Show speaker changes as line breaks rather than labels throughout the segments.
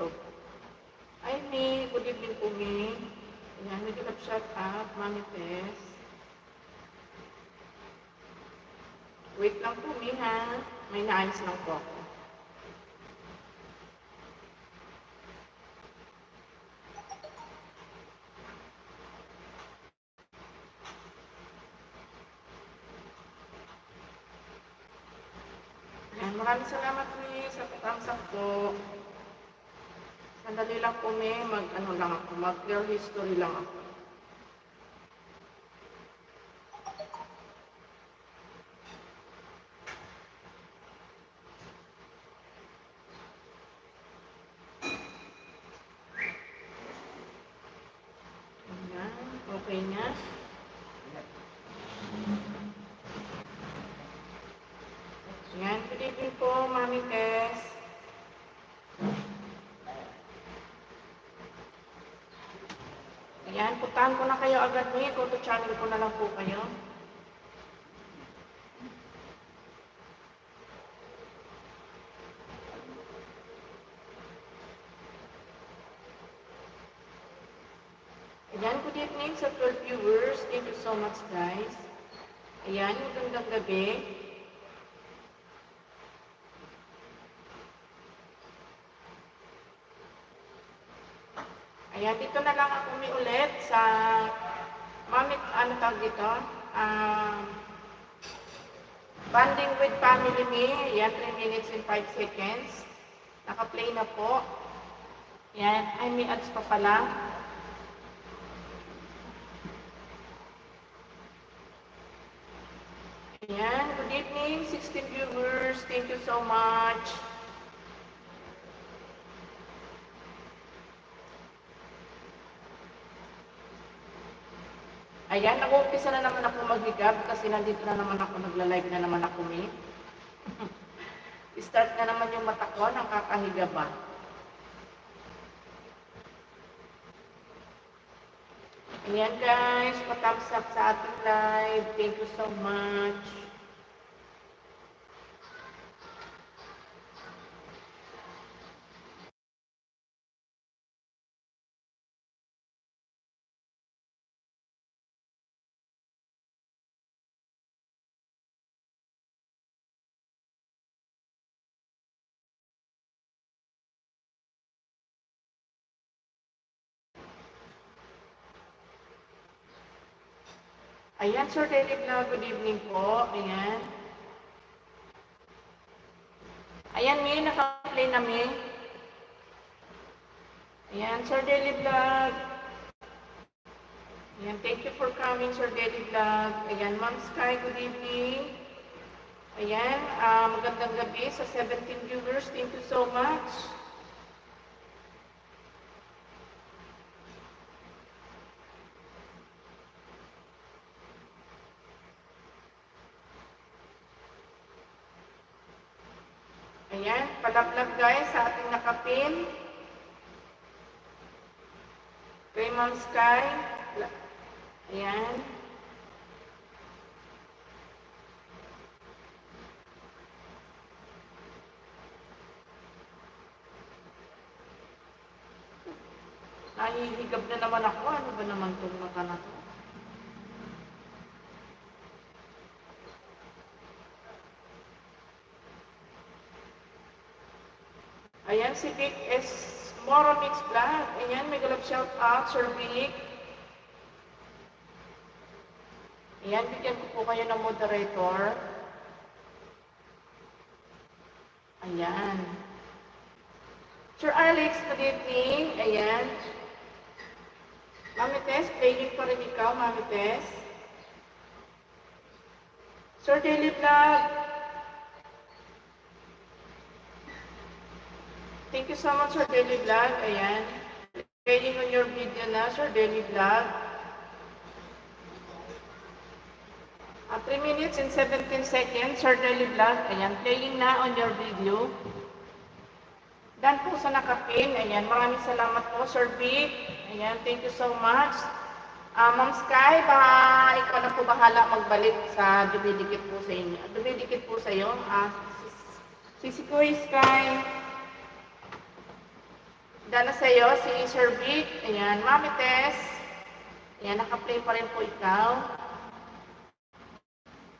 tulog. Ay, May. Good evening po, May. Ayan, may dilap shout out. Mami Tess. Wait lang po, May, ha? May naayos lang po ako. Ayan, maraming salamat, May, sa pagkamsak po. Sandali lang po, May. Mag-girl history lang ako. Okay na. Ayan, good evening po, Mami Tess. Ayan, puntahan ko na kayo agad niya. Go to channel ko na lang po kayo. Ayan, good evening sa 12 viewers. Thank you so much, guys. Ayan, magandang gabi. Ayan, dito na lang ako ulit sa tawag dito? Bonding with Family Me. Ayan, 3 minutes and 5 seconds. Naka-play na po. Ayan, ay may ads pa pala. Ayan, good evening, 16 viewers. Thank you so much. Ayan, nag-uumpisa na naman ako maghigab kasi nandito na naman ako, nagla-live na naman ako, May. Start na naman yung mata ko, nakakahiga ba? Ayan guys, pa-thumbs up sa ating live. Thank you so much. Ayan, Sir David na good evening po. Ayan. Ayan, May, naka-play na, May. Ayan, Sir Daily Vlog. Ayan, thank you for coming, Sir Daily Vlog. Ayan, Ma'am Sky, good evening. Ayan, magandang gabi sa 17 viewers. Thank you so much. Ayan, palaplag guys sa ating nakapin. Kay Ma'am Sky. Ayan. Nahihigab na naman ako. Ano ba naman itong mata na to? Ayan, si Vic S. Moro Mix Vlog. Ayan, may galap shout out, Sir Vic. Ayan, bigyan ko po kayo ng moderator. Ayan. Sir Alex, good evening. Ayan. Mami Tess, playing pa rin ikaw, Mami Tess. Sir Daily Vlog. Thank you so much, Sir Daily Vlog. Ayan. Playing on your video na, Sir Daily Vlog. 3 minutes and 17 seconds, Sir Daily Vlog. Ayan, playing na on your video. Dan po sa nakapin. Ayan, maraming salamat po, Sir Vic. Ayan, thank you so much. Ma'am Sky, ikaw na po bahala magbalik sa dumidikit po sa inyo. Dumidikit po sa iyo. Sisi ko, Sky. Dana sa iyo, si Sir Vic. Ayan, Mami Tess. Ayan, naka-play pa rin po ikaw.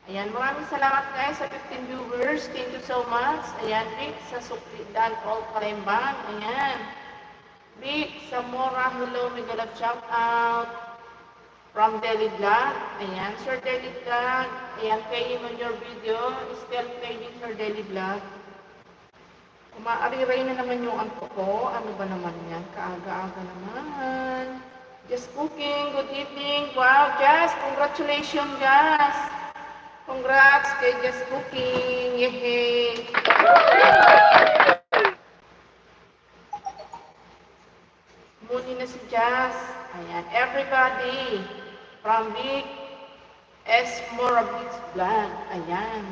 Ayan, maraming salamat guys sa 15 viewers. Thank you so much. Ayan, Vic, sa Sukli Dan All Kalembang. Ayan. Vic, Zamora, hello, mega love shout out. From Daily Vlog. Ayan, Sir Daily Vlog. Ayan, playing on your video. Still playing Sir Daily Vlog. Umaariray na naman yung anto ko. Ano ba naman yan? Kaaga-aga naman. Just cooking. Good evening. Wow, Jess. Congratulations, Jess. Congrats kay Just Cooking. Yehey. Muni na si Jess. Ayan, everybody. From Vic S. Moravic's Vlog. Ayan.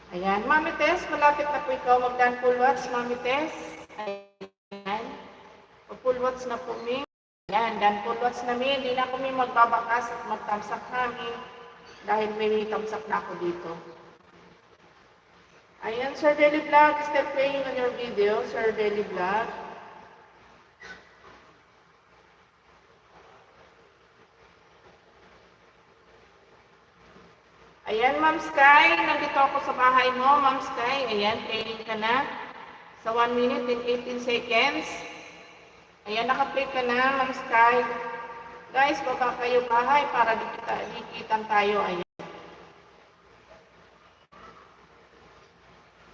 Ayan. Mami Tess, malapit na po ikaw mag-dan full watch, Mami Tess. Ayan. Full watch na po mi. Ayan, dan full watch na mi. Hindi na kami magbabakas at magtamsak namin dahil may tamsak na ako dito. Ayan, Sir Daily Vlog. Still playing on your video, Sir Daily Vlog. Ayan, Ma'am Sky, nandito ako sa bahay mo, Ma'am Sky. Ayan, playing ka na sa 1 minute and 18 seconds. Ayan, naka-play ka na, Ma'am Sky. Guys, baba kayo bahay para dikitan tayo. Ayan.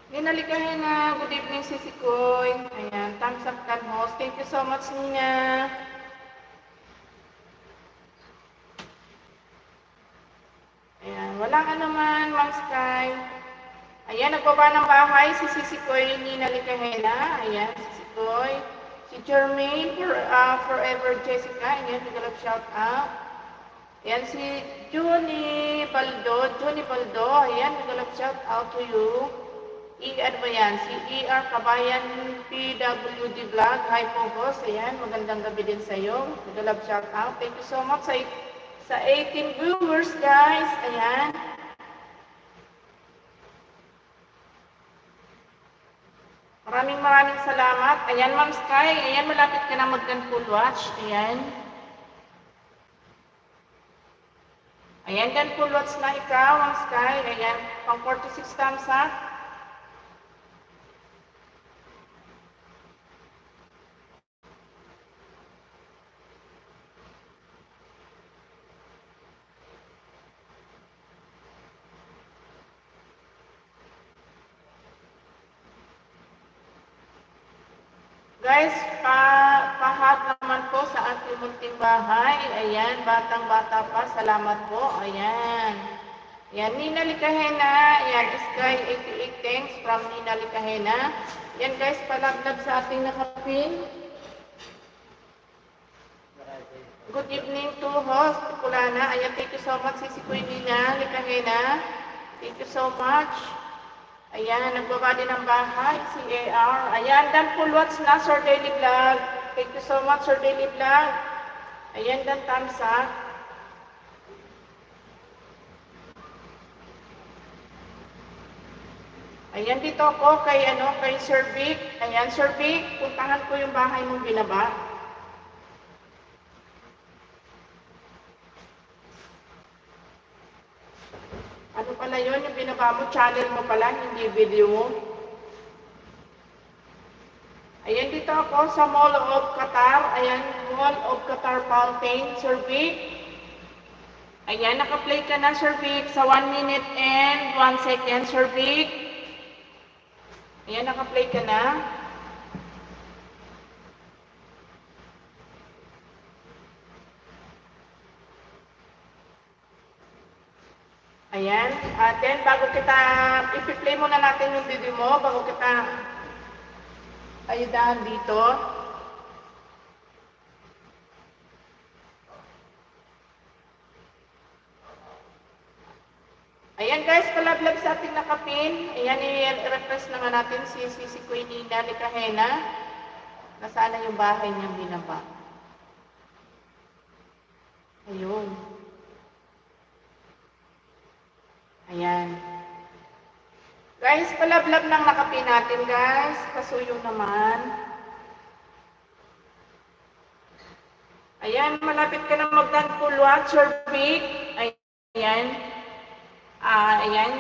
Ninalikahin na. Good evening, Sisi Koy. Ayan, thumbs up kan host. Thank you so much, Nina. Ayan, walang anuman, Ma'am Sky. Ayan, nagbaba ng bahay si Sisi Koy, Nina Likahena. Ayan, Sisi Koy. Si Jermaine, Forever Jessica. Ayan, nag-love shout out. Ayan, si Johnny Baldo. Ayan, nag-love shout out to you. Ano ba yan? Si ER Kabayan PWD Vlog. Hi po, boss. Ayan, magandang gabi din sa'yo. Nag-love shout out. Thank you so much sa 18 viewers, guys. Ayan. Maraming salamat. Ayan, Ma'am Sky. Ayan, malapit ka na mag-dan full watch. Ayan. Ayan, dan full watch na ikaw, Ma'am Sky. Ayan, pang 46 thumbs up. Guys, pahag naman po sa ating munting bahay. Ayan, batang-bata pa. Salamat po. Ayan. Ayan, Nina Likahena. Ayan, Sky 88. Thanks from Nina Likahena. Ayan guys, palablab sa ating nakapin. Good evening to host, Kulana. Ayan, thank you so much, Sisi Kuy Nina Likahena. Thank you so much. Ayan, nagbaba din ng bahay, si AR. Ayan, dan full watch na, Sir Daily Vlog. Thank you so much, Sir Daily Vlog. Ayan, dan thumbs up. Ayan, dito ako kay Sir Vic. Ayan, Sir Vic, puntahan ko yung bahay mong binaba. Ano pala yun? Yung binaba mo, channel mo pala, hindi video mo. Ayan, dito ako sa Mall of Qatar. Ayan, Mall of Qatar Fountain, Sir Vic. Ayan, naka-play ka na, Sir Vic, sa 1 minute and 1 second, Sir Vic. Ayan, naka-play ka na. Ayan. Then, bago kita, i-play muna natin yung video mo, bago kita ayudahan dito. Ayan guys, palablab sa ating nakapin. Ayan, i-refresh naman natin si Kuy Nina Likahena. Nasaan na yung bahay niyang binaba. Ayun. Ayan. Guys, palablab ng nakapin natin, guys. Kasuyo naman. Ayan, malapit ka na mag-done full watch, Sir Vic. Ayan. Ayan,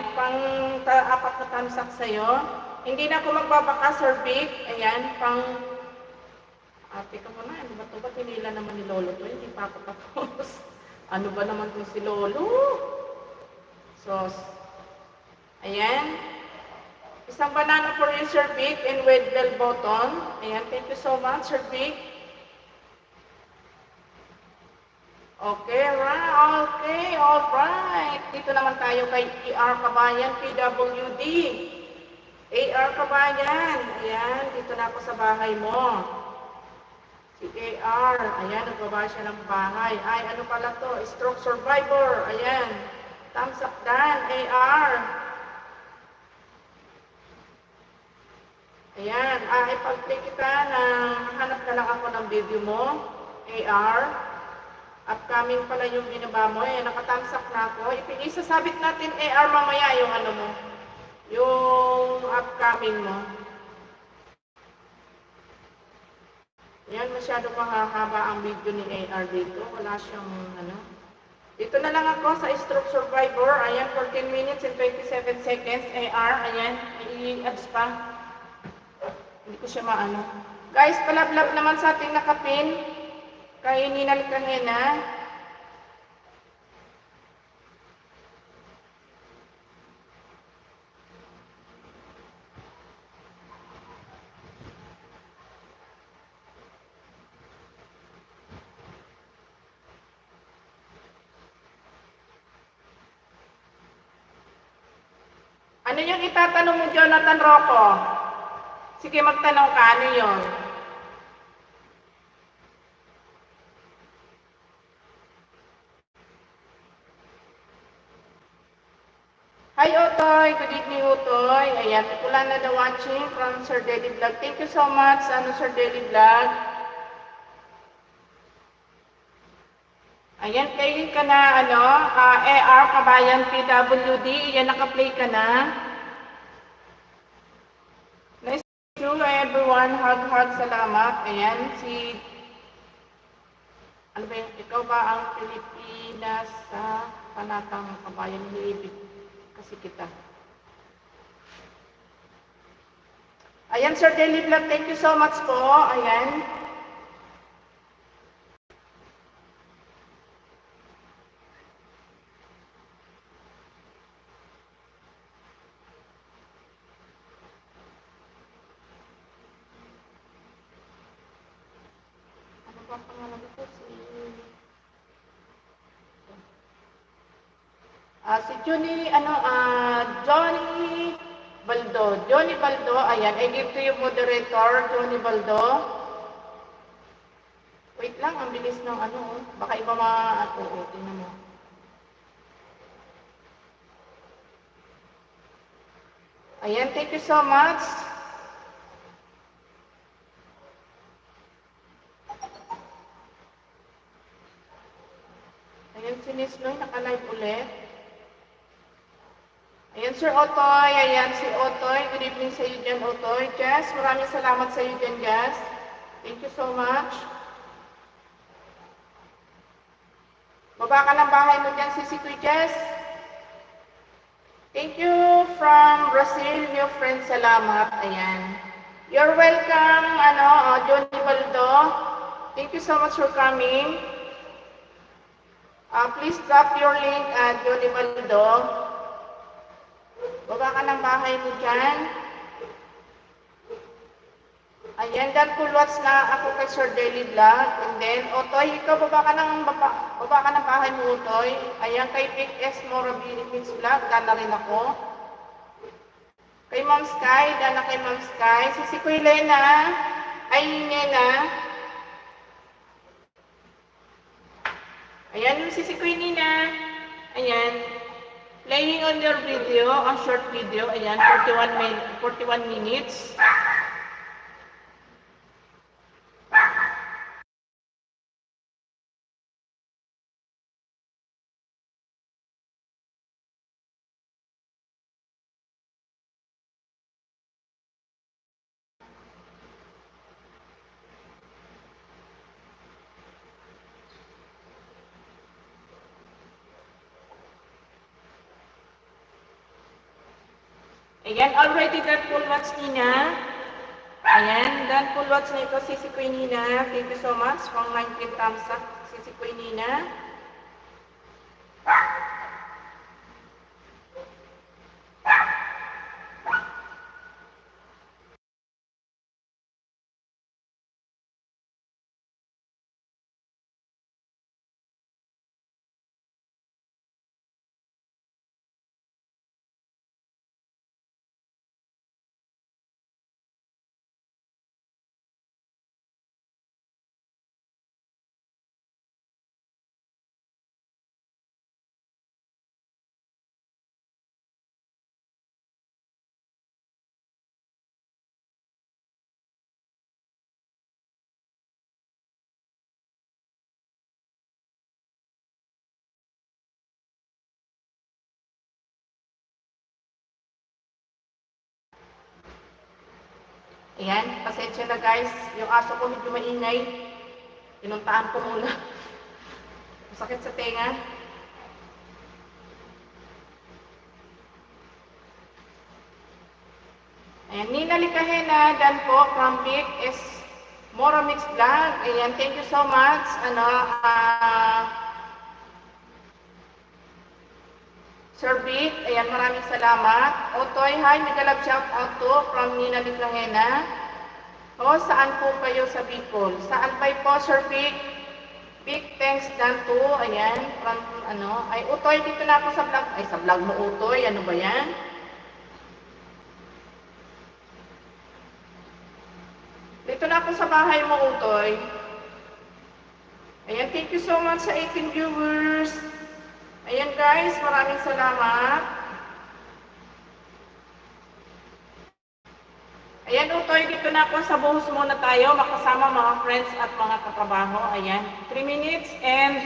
apat na tamsak sa'yo. Hindi na ako magbabaka, Sir Vic. Ayan, teka muna, ano ba ito? Ba't hinila naman ni Lolo to? Hindi pa ako tapos. Ano ba naman ito si Lolo? So, ayan. Isang banana for you, Sir Vic, and with bell button. Ayan, thank you so much, Sir Vic. Okay, alright. Dito naman tayo kay AR Kabayan, PWD. AR Kabayan, ayan, dito na ako sa bahay mo. Si AR, ayan, nagbaba siya ng bahay. Ay, ano pala to? Stroke survivor, ayan. Thumbs up dan, AR. Ayan, ipag-play kita na hanap na lang ako ng video mo, AR. Upcoming pala yung binaba mo, nakatamsak na ako. Isasabit natin AR mamaya yung ano mo, yung upcoming mo. Yan, masyado mahahaba ang video ni AR dito. Wala siyang ano. Dito na lang ako sa stroke survivor. Ayan, 14 minutes and 27 seconds. AR, ayan, i-ads pa. Hindi ko siya maano. Guys, palablab naman sa ating nakapin. Kay Ninal Kahena. Ano yung itatanong mo, Jonathan Rocco? Sige, magtanong ka. Ano yun? Hi, Otoy. Good evening, Otoy. Ayan, pula na the watching from Sir Daily Vlog. Thank you so much, Sir Daily Vlog. Ayan, play ka na, AR Kabayan PWD. Ayan, naka-play ka na. Nice to you, everyone. Hug, salamat. Ayan, ano ba yung, ikaw ba ang Pilipinas sa Panatang Kabayan? Hindi kasi kita. Ayan, Sir Daily Vlog, thank you so much po. Ayan. Ano ba pangalan ko? Si Johnny Baldo. Johnny Baldo, ayan. I give to you moderator, Johnny Baldo. Wait lang, ang bilis ng baka iba tingnan mo. Ayan, thank you so much. Ayan, si Miss Noy, naka-live ulit. Ayan, Sir Otoy. Ayan, si Otoy. Good evening sa iyo dyan, Otoy. Jess, maraming salamat sa iyo dyan, Jess. Thank you so much. Baba ka ng bahay mo dyan, Sisikoy Jess. Thank you from Brazil, new friend. Salamat. Ayan. You're welcome, Johnny Baldo. Thank you so much for coming. Please drop your link at Johnny Baldo. Baba ka ng bahay mo dyan. Ayan, done full watch na ako kay Sir Daily Vlog. And then, Otoy, ikaw baba ka ng bahay mo, Otoy. Ayan, kay Big S Mora Philippines Vlog, done na rin ako. Kay Ma'am Sky, done na kay Ma'am Sky. Si Kuya Lena, Nena. Ayan, yung si Kuya Nina. Ayan. Playing on your video, a short video, ayan, 41 minutes. Ayan, already done full watch Nina. Ayan, done full watch na ito, Sisi Queen Nina. Thank you so much. Pang 19 thumbs up, Sisi Queen Nina. Ayan, pasensya na guys. Yung aso ko medyo maingay. Pinuntaan ko muna. Masakit sa tenga. Ayan, Nina Likahena, dan po from Big is Mora Mix Vlog. Ayan, thank you so much. Sir Vic, ayan, maraming salamat. Otoy, hi, mega love shout out to from Nina Likahena. O, saan po kayo sa Bicol? Saan po, Sir Vic? Big thanks dan to, ayan, from ay, Utoy, dito na ako sa vlog. Ay, sa vlog mo, Utoy, ano ba yan? Dito na ako sa bahay mo, Utoy. Ayan, thank you so much sa 18 viewers. Ayan guys, maraming salamat. Ayan, Utoy, dito na ako sa buhos muna tayo, makasama mga friends at mga katrabaho. Ayan, 3 minutes and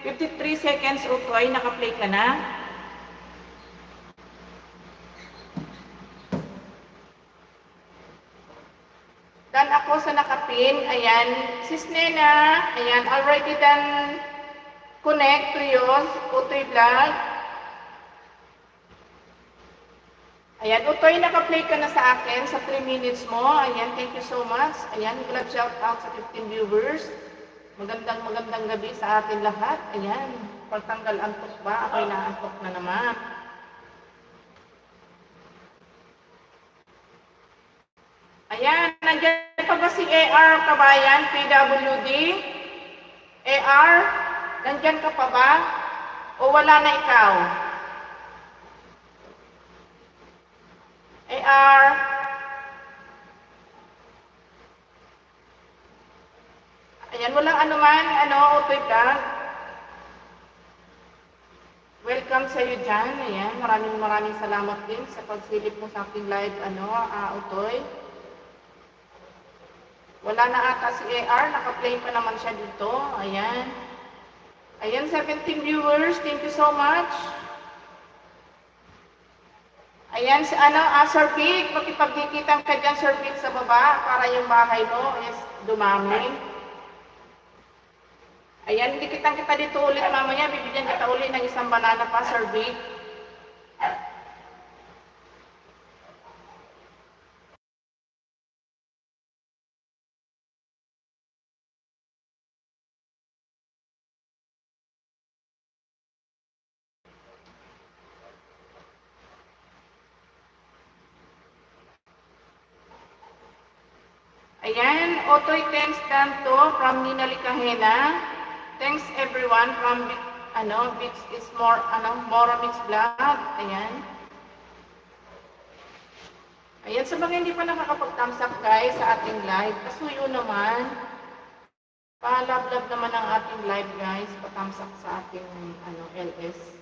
53 seconds, Utoy, naka-play ka na. Dan ako sa nakapin, ayan, Sis Nena, ayan, already done connect to your Utoy vlog. Ayan, Utoy, naka-play ka na sa akin sa 3 minutes mo. Ayan, thank you so much. Ayan, glad shout out sa 15 viewers. Magandang gabi sa atin lahat. Ayan, pagtanggal antok ba? Ako'y naantok na naman. Ayan, nandiyan pa ba si AR Kabayan, PWD? AR, nandiyan ka pa ba? O wala na ikaw? AR. Ayan, walang anuman, Utoy vlog. Welcome sa iyo dyan. Ayan, maraming salamat din sa pagsilip mo sa aking live, Utoy. Wala na ata si AR, naka-play pa naman siya dito. Ayan. Ayan, 17 viewers, thank you so much. Ayan, Sir Vic, makipagdikitan ka dyan, Sir Vic, sa baba, para yung bahay mo is dumami. Ayan, dikitan kita dito ulit mamaya, bibigyan kita ulit ng isang banana pa, Sir Vic. Ayan, Otoy, thanks dan to from Nina Likahena. Thanks everyone from Big is more Mora Mix Vlog. Ayan. Ayan, sa mga hindi pa nakakapag-thumbs up guys sa ating live, pasuyo naman. Pa-love naman ang ating live guys, pa-thumbs up sa ating LS.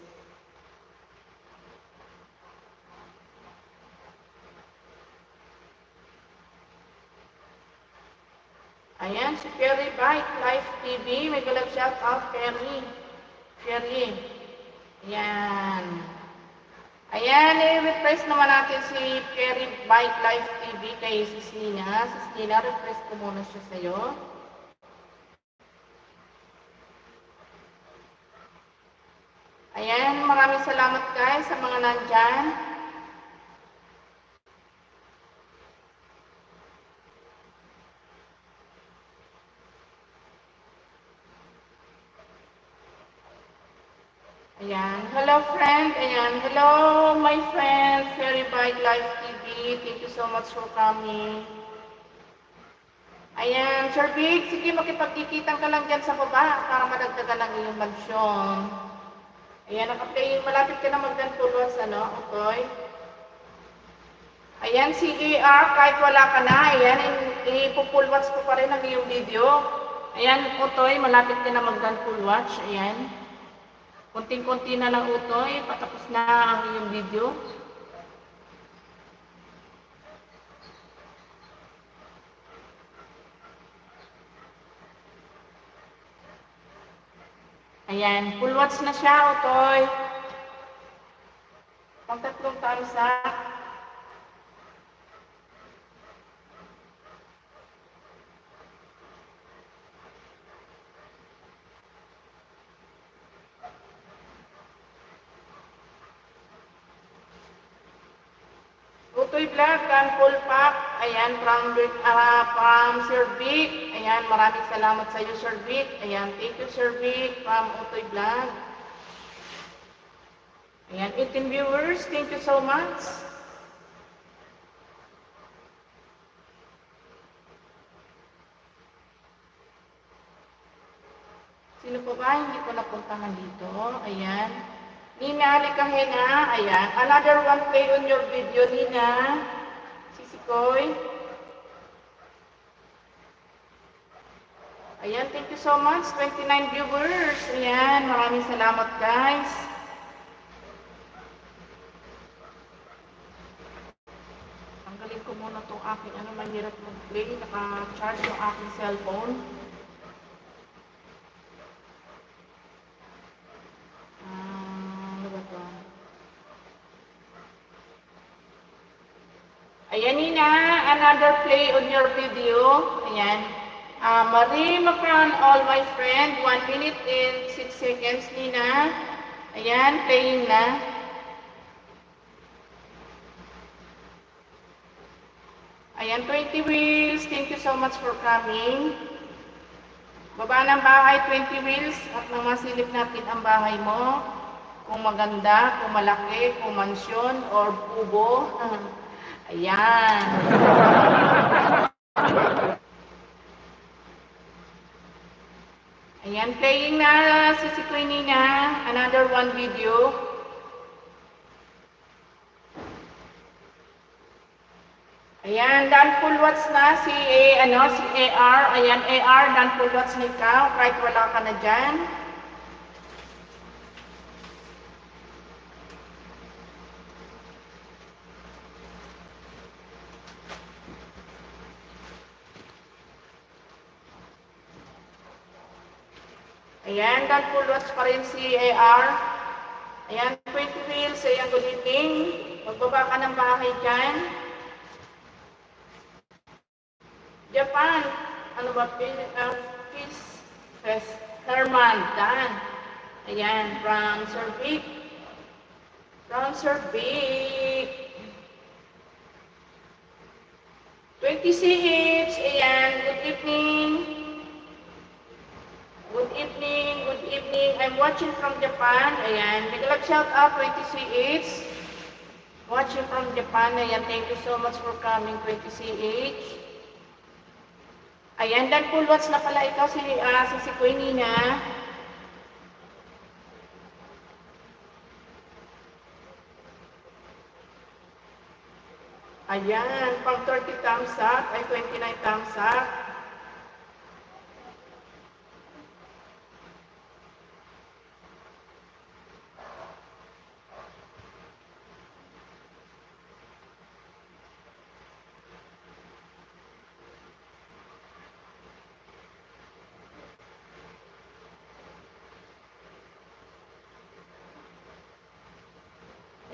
Ayan, si Perry Bike Life TV. May galag shout out, Perry. Perry. Ayan. Ayan, i-refresh naman natin si Perry Bike Life TV kay Sis Nina. Sis Nina, refresh ko muna siya sa'yo. Ayan, maraming salamat guys sa mga nandyan. Ayan. Hello, friend. Ayan. Hello, my friend. Fairy Bike Live TV. Thank you so much for coming. Ayan. Sir Big, sige, makipagkikitan ka lang dyan sa baba para madagdagan ang iyong mansyon. Ayan, nakaplay. Malapit ka na magdantulos, ano, okay? Ayan, si AR, kahit wala ka na, ayan, ipupull watch ko pa rin ang iyong video. Ayan, Utoy, malapit ka na mag-full watch. Ayan. Kunting-kunti na lang, Utoy, patapos na ang iyong video. Ayan, full watch na siya, Utoy. Pang 3 tamsak. Utoy Vlog, and full pack. Ayan, from Sir Vic. Ayan, maraming salamat sa iyo, Sir Vic. Ayan, thank you, Sir Vic, from Utoy Vlog. Ayan, 18 viewers, thank you so much. Sino po ba hindi ko napuntahan dito? Ayan. Nina Alicahena, ayan. Another one play on your video, Nina. Sisikoy. Ayan, thank you so much. 29 viewers. Ayan, maraming salamat, guys. Tanggalin ko muna itong aking, mahirap mag-play. Naka-charge yung aking cellphone. Ayan, Nina, another play on your video. Ayan. Marie Macron, all my friend, 1 minute and 6 seconds, Nina. Ayan, playing na. Ayan, 20 wheels. Thank you so much for coming. Baba ng bahay, 20 wheels. At nang masilip natin ang bahay mo. Kung maganda, kung malaki, kung mansyon, or kubo. Ayan. Ayan, playing na si Nina. Another one video. Ayan, done full watch na si AR. Ayan, AR, done full watch na ikaw. Kahit wala ka na dyan. Ayan, done full watch pa rin si AR. Ayan, 20 wheels. Ayan, good evening. Magbaba ka ng bahay dyan. Japan. Ano ba? Peace Fest. Herman. Dan. Ayan, from Sir Vic. From Sir Vic. 20 CH. Ayan, good evening. Good evening, good evening. I'm watching from Japan. Ayan, big shout out 20CH. Watching from Japan. Ayan, thank you so much for coming 20CH. Ayan, dan full watch na pala ikaw si Kuya Nina. Ayan, pang 30 thumbs up, ay 29 thumbs up.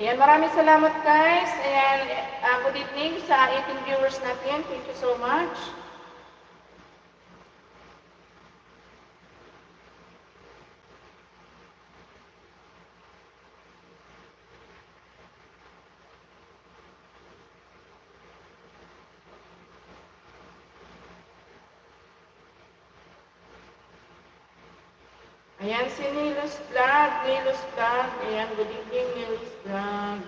Ayan, maraming salamat guys. Ayan, good evening sa 18 viewers natin. Thank you so much. Ayan si Nilos Vlog, Nilos Vlog. Ayan, good evening, Nilos Vlog.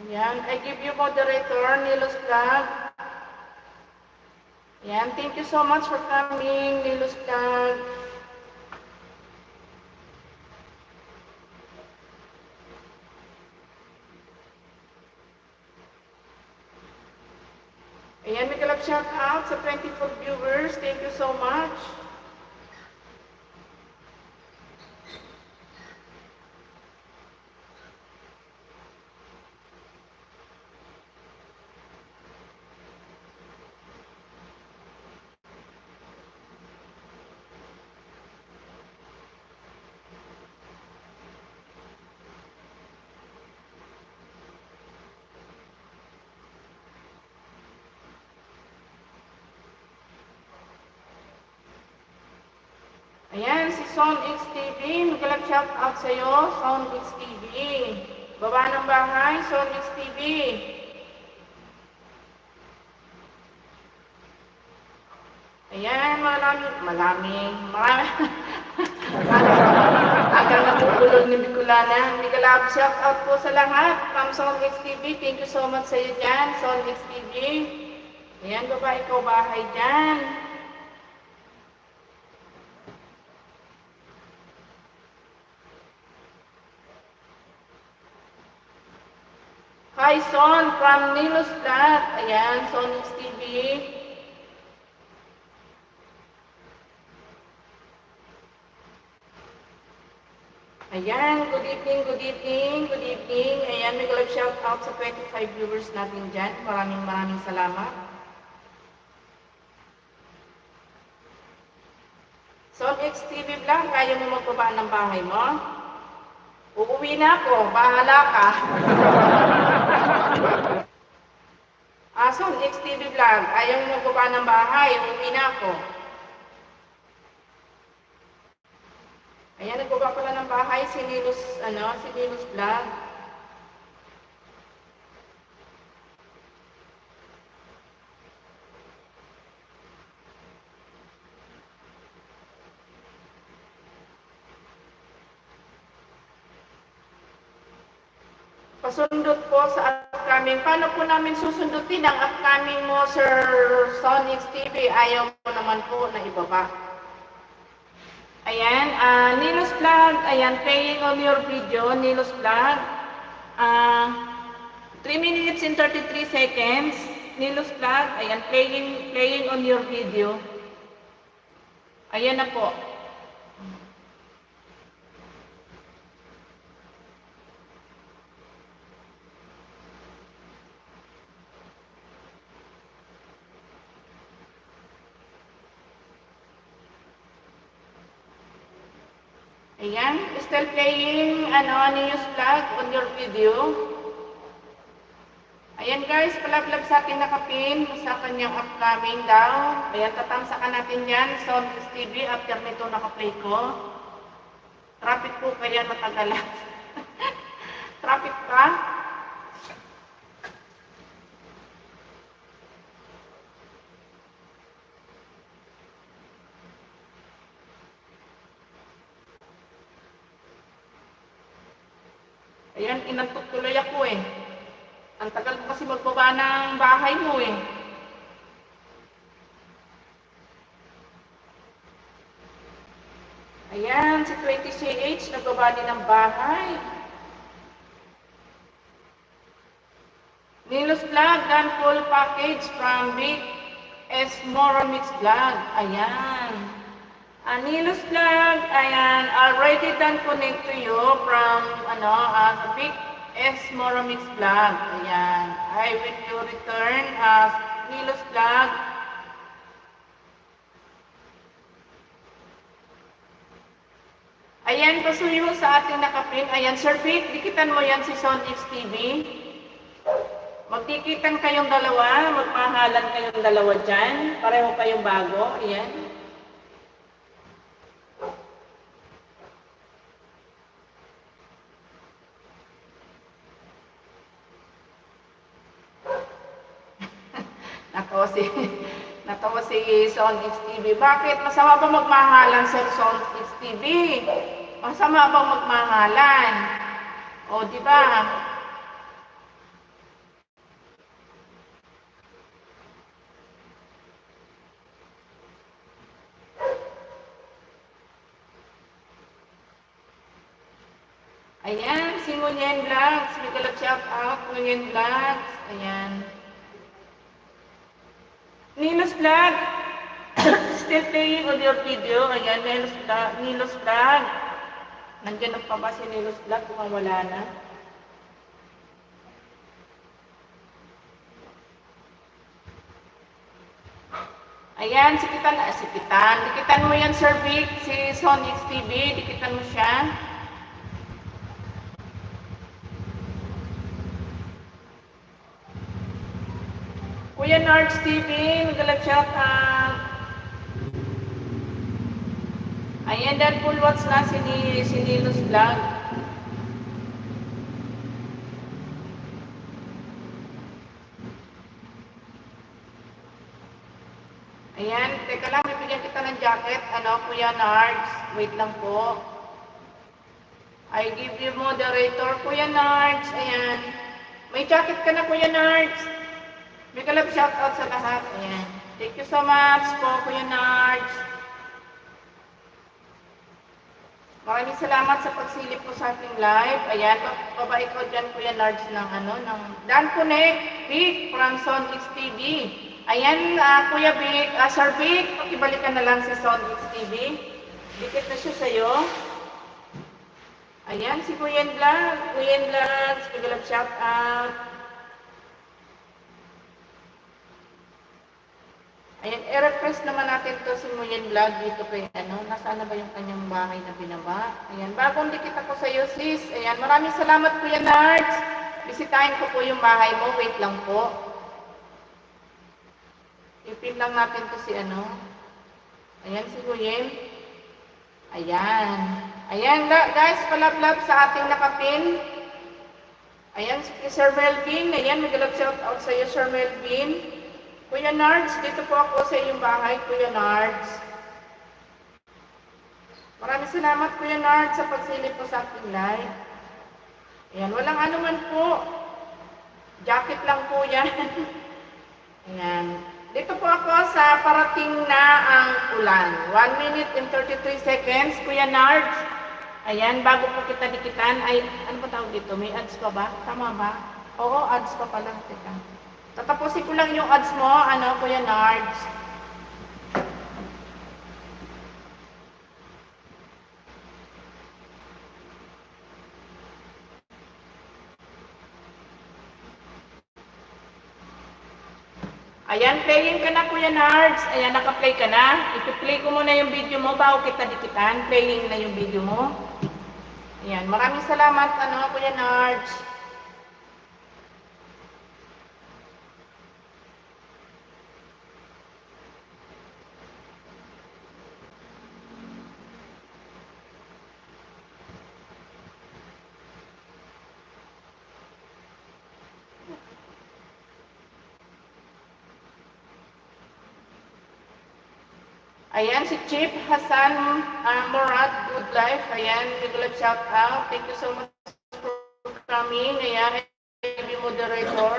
Ayan, I give you moderator, Nilos Vlog. Ayan, thank you so much for coming, Nilos Vlog. Ayan, may kalap shout out sa 24 viewers. Thank you so much. Ayan, si Son XTV. Magkalap shout out sa'yo, Son XTV. Baba ng bahay, Son XTV. Ayan, maraming. Agang napupulol ni Bicolana. Magkalap shout out po sa lahat. From Son XTV, thank you so much sa'yo dyan, Son XTV. Ayan, baba ikaw bahay dyan. Hi, Son, from Nilos Vlog. Ayan, Son XTV. Ayan, good evening, good evening, good evening. Ayan, may live shout out sa 25 viewers natin dyan. Maraming salamat. Son XTV Vlog, kaya mo magbaba ng bahay mo? Uuwi na ako, bahala ka. Son XTV Vlog, ayaw mo magbaba ng bahay, uuwi na ako. Ayan, nagbaba pala ng bahay si Nilos Vlog. Pasundot po sa upcoming. Paano po namin susundutin ang upcoming mo, Sir Sonix TV? Ayaw po naman po na ibaba. Ayan, Nilos Vlog, ayan, playing on your video, Nilos Vlog. 3 minutes and 33 seconds, Nilos Vlog, ayan, playing on your video. Ayan na po. Ayan, still playing Nilos Vlog on your video. Ayan guys, palablab sa akin nakapin sa kanyang upcoming daw. Ayan, tatamsakan natin yan. So, TV, after nito nakaplay ko. Traffic po kaya matagalan. Traffic pa. Ayan, inantok tuloy ako eh. Ang tagal ko kasi magbaba ng bahay mo eh. Ayan, si 20CH nagbaba din ng bahay. Nilos Vlog, done full package from Big S Moramix Vlog. Ayan. Nilos Vlog, ayan, already done connect to you from Big S Moramix Vlog. Ayan. I will return as Nilos Vlog. Ayan, pasuyo sa ating nakapin. Ayan, Sir Vic, dikitan mo yan si Son XTV. Magdikitan kayong dalawa, magmahalan kayong dalawa dyan. Pareho kayong bago. Ayan. Son XTV. Bakit? Masama ba magmahalan, Sir Son XTV? Masama bang magmahalan? O, di ba? Ayan, si Ngunyen Vlogs. May galap shout out, Ngunyen Vlogs. Ayan. Nilos Vlog. Still playing on your video. Ayan, Nilos Vlog. Nandiyan pa ba si Nilos Vlog kung wala na? Ayan, sikitan. Dikitan mo yan, Sir Vic, si Sonic TV. Dikitan mo siya. Kuya Nards TV, magalang shout out. Ayan, dan full watch na si Nilos Vlog. Ayan, teka lang, bibigyan kita ng jacket. Ano, Kuya Nards? Wait lang po. I give you moderator, Kuya Nards. Ayan. May jacket ka na, Kuya Nards. May kalab shout out sa lahat. Ayan. Thank you so much po, Kuya Nards. Maraming salamat sa pagsilip po sa ating live. Ayan, baba ikaw dyan, Kuya Nards, ng Dan Connect, Vic, from Son XTV. Ayan, Kuya Vic, Sir Vic, pakibalikan na lang si Son XTV. Dikit na siya sa'yo. Ayan, si Kuyen Vlogs, pagalap shout out. Ayan, i-refresh naman natin to si Kuyen Vlog dito kay nasaan na ba yung kanyang bahay na binaba? Ayan, bagong dikit ako sa iyo, sis. Ayan, maraming salamat, Kuya Nards. Bisitahin ko po yung bahay mo, wait lang po. Ipin lang natin to si Ayan, si Kuyen. Ayan. Ayan, guys, palablab sa ating nakapin. Ayan, si Sir Melvin. Ayan, magalab shout out sa iyo, Sir Melvin. Kuya Nards, dito po ako sa iyong bahay, Kuya Nards. Maraming salamat, Kuya Nards, sa pagsilip po sa ating live. Ayan, walang anuman po. Jacket lang po yan. Ayan. Dito po ako sa parating na ang ulan. 1 minute and 33 seconds, Kuya Nards. Ayan, bago po kita dikitan, ay, ano pa tawag dito? May ads pa ba? Tama ba? Oo, ads pa pala. Teka. Tatapusin ko lang yung ads mo, Kuya Nards. Ayan, playing ka na, Kuya Nards. Ayan, naka-play ka na. Ipi-play ko muna yung video mo bago kita dikitan. Playing na yung video mo. Ayan, maraming salamat, Kuya Nards. Ayan, si Chief Hassan Murad, good life. Ayan, good shout out. Thank you so much for coming. Ayan, I moderator.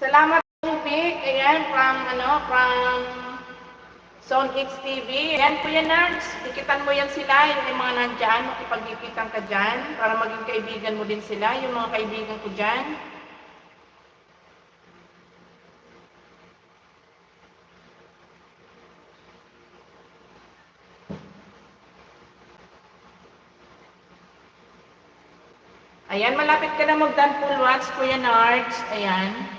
Salamat po, Vic. Ayan, from Son XTV. Ayan, Kuya Nards, dikitan mo yan sila, yung mga nandyan, makipagdikitan ka dyan, para maging kaibigan mo din sila, yung mga kaibigan ko dyan. Ayan, malapit ka na mag-done full watch, Kuya Nards. Ayan.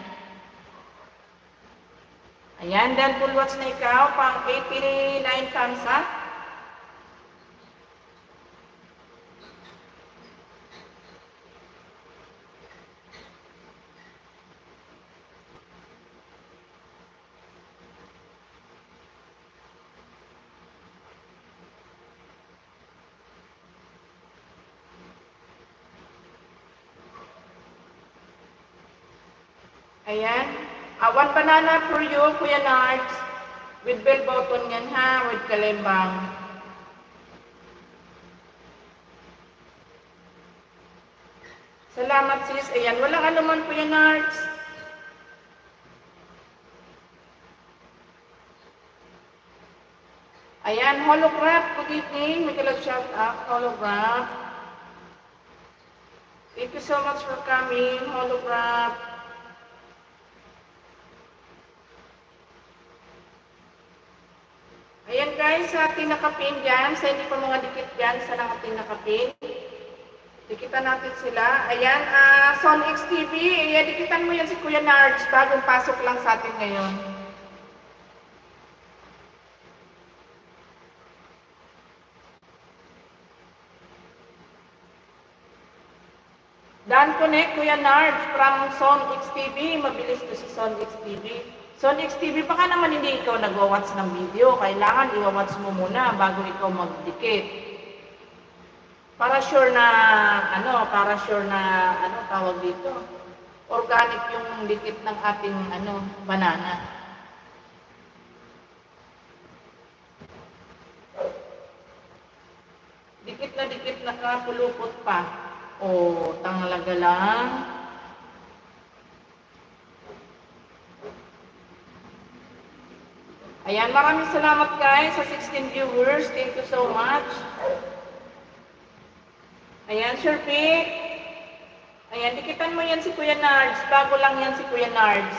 Ayan, done full watch na ikaw, pang 89 thumbs up. Ayan. One banana for you, Kuya Nards. With bell button yan ha, with kalembang. Salamat sis. Ayan, walang anuman Kuya Nards. Ayan, holograph. Good evening. May kalag shout out, holograph. Thank you so much for coming, holograph. Ayan guys, sa ating nakapin dyan, sa hindi pa mga dikit dyan, sa ating nakapin. Dikitan natin sila. Ayan, Son X TV, ayan, dikitan mo yan si Kuya Nards, bagong pasok lang sa atin ngayon. Dan Connect, Kuya Nards, from Son X TV, mabilis to si Son X TV. Son X TV, baka naman hindi ikaw nag-watch ng video. Kailangan i-watch mo muna bago ikaw magdikit. Para sure na, tawag dito. Organic yung dikit ng ating, banana. Dikit na kapulupot pa. O, tangalaga lang. Ayan, maraming salamat guys sa 16 viewers. Thank you so much. Ayan, Sir Vic. Ayan, dikitan mo yan si Kuya Nards. Bago lang yan si Kuya Nards.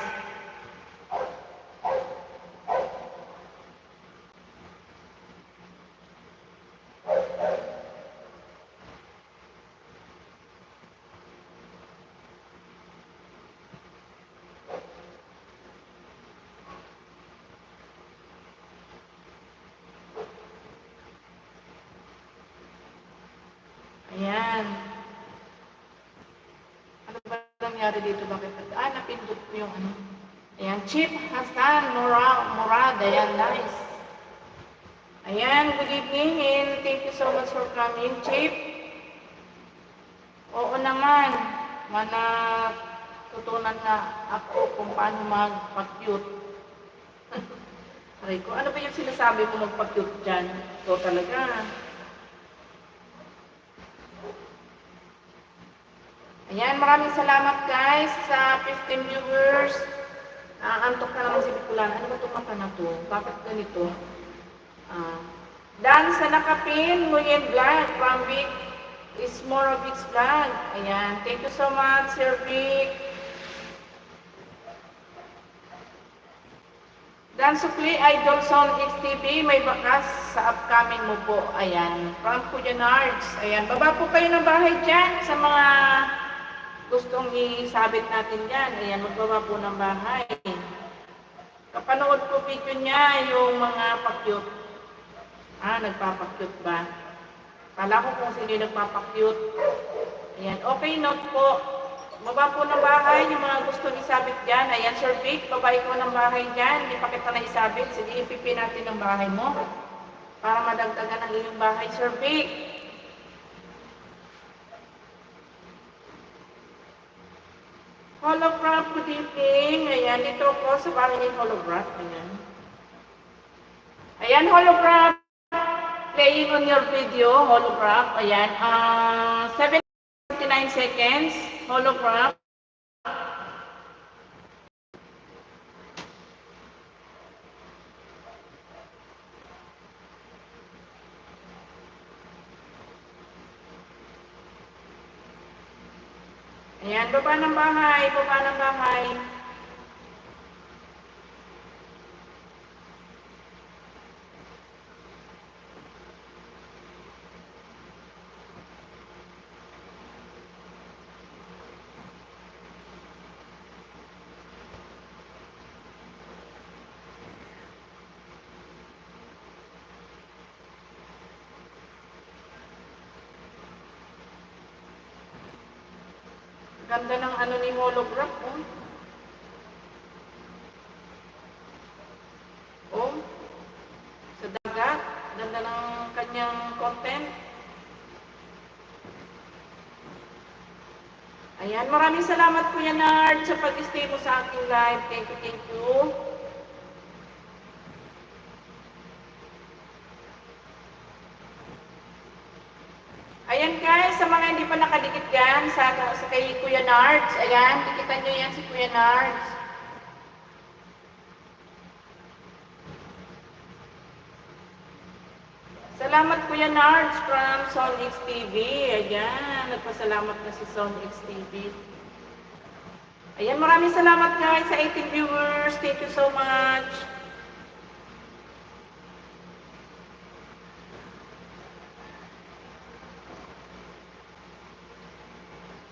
Ayan. Ano ba nangyari dito? Bakit? Napindot ko yung ano. Ayan. Chip Hassan Murad. Ayan, nice. Ayan, good evening and thank you so much for coming, Chip. Oo naman. Tutunan na ako kung paano magpa-cute. Aray ko, ano ba yung sinasabi mo magpa-cute dyan? Ito talaga. Ayan, maraming salamat guys sa 15 viewers. Antok na naman si Bicolan. Ano ba itong mata na to? Bakit ganito? Dan sa nakapin, Nguyen Vlog, from Vic is more of Vic's vlog. Ayan, thank you so much, Sir Vic. Dan Supli, Idol Son XTV, may bakas sa upcoming mo po. Ayan, from Kuya Nards. Ayan, baba po kayo ng bahay dyan sa mga gustong isabit natin dyan. Ayan, magbaba po ng bahay. Kapanood ko video niya yung mga pa-cute. Nagpapakyut ba? Kala ko kung sino nagpapakyut. Ayan, okay, note po. Baba po ng bahay, yung mga gusto isabit dyan. Ayan, Sir Vic, babae ko ng bahay dyan. Hindi pa kita na isabit. Sige, ipipi natin ng bahay mo. Para madagdagan ang iyong bahay, Sir Vic. Holograph, good evening. Ayan, ito po sa bahay ng holograph. Ayan. Ayan, holograph. Playing on your video, holograph. Ayan, 79 seconds, holograph. Ayan, baba ng bahay, baba ng bahay. Ganda ng ano ni holograph, oh. Oh, sa dagat, ganda ng kanyang content. Ayan, maraming salamat Kuya Nard sa pag-stay mo sa aking live. Thank you, thank you. Ayan guys, sa mga hindi pa nakadikit dyan sa kay Kuya Nards, ayan, dikitan nyo yan si Kuya Nards. Salamat Kuya Nards from Sonix TV. Ayan, nagpasalamat na si Sonix TV. Ayan, maraming salamat guys sa 18 viewers. Thank you so much.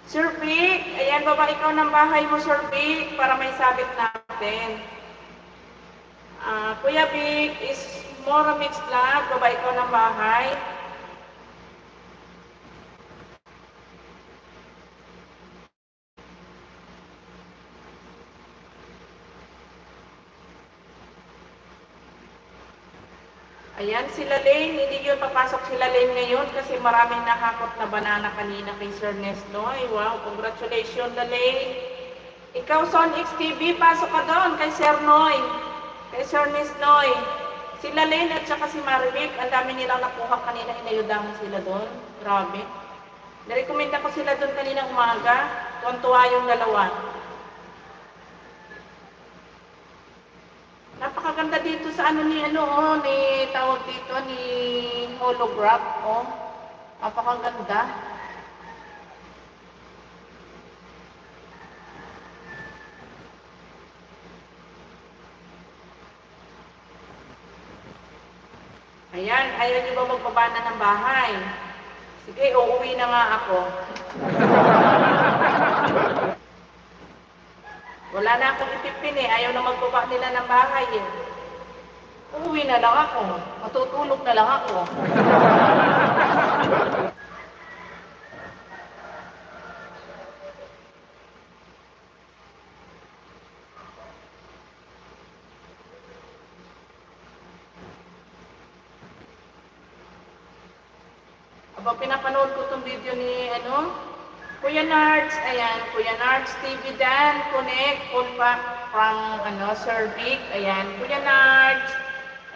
Sir Vic, ayan, baba ikaw ng bahay mo, Sir Vic, para may sabit natin. Kuya Vic is Mora Mix Vlog, baba ikaw ng bahay. Ayan, sila Lane, hindi yun papasok sila Lane ngayon kasi maraming nakakot na banana kanina kay Sir Nesnoy. Wow, congratulations Lane. Ikaw, Sonix TV, pasok ka doon kay Sir Noy, kay Sir Nesnoy. Sila Lane at saka si Marivic, ang dami nilang nakuha kanina, inayudahan sila doon. Grabe. Narekomenda ko sila doon kanina umaga, tuwan-tuwa yung dalawa. Napakaganda dito sa ni tawag dito ni holograph, Napakaganda. Ayan, ayaw niyo ba magpabana ng bahay? Sige, uuwi na nga ako. Wala na akong itipin ayaw na magbaba nila ng bahay Uuwi na lang ako, matutulog na lang ako. Aba, pinapanood ko itong video ni Kuya Nards, ayan, Kuya Nards TV Dan, connect, from Sir Vic, ayan, Kuya Nards,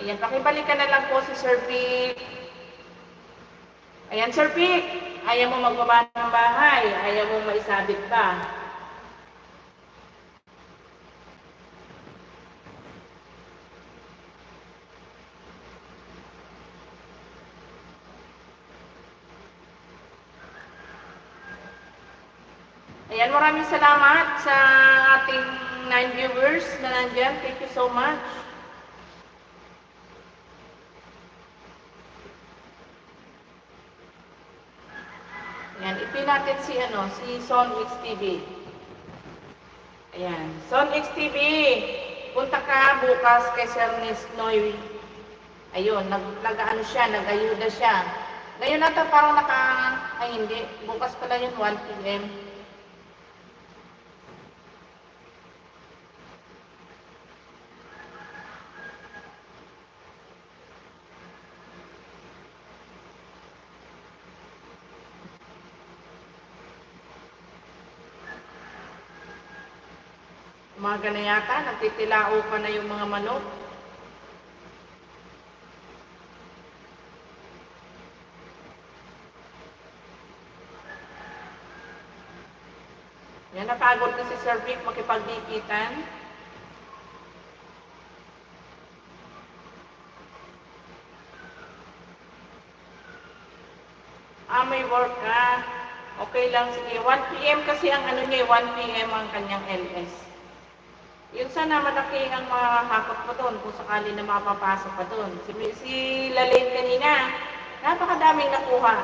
ayan, pakibalikan na lang po si Sir Vic. Ayan, Sir Vic, ayaw mo magbaba ng bahay, ayaw mo maisabit pa. Ayan, maraming salamat sa ating 9 viewers na nandyan. Thank you so much. Ayan, ipin natin si Sonix TV. Ayan, Sonix TV, punta ka bukas kay Sir Nesnoy. Ayun, nag-ayuda siya. Ngayon natin parang hindi, bukas pala yun, 1 p.m. Umaga na yata, nagtitilao pa na yung mga manok. Yan, napagod na si Sir Vic makipagdikitan. May work ka. Okay lang, sige. 1 p.m. kasi ang 1 p.m. ang kanyang LS. Yun sana malaki ang makakakot mo doon kung sakali na mapapasok ka doon. Si Lalaine kanina, napakadaming nakuha.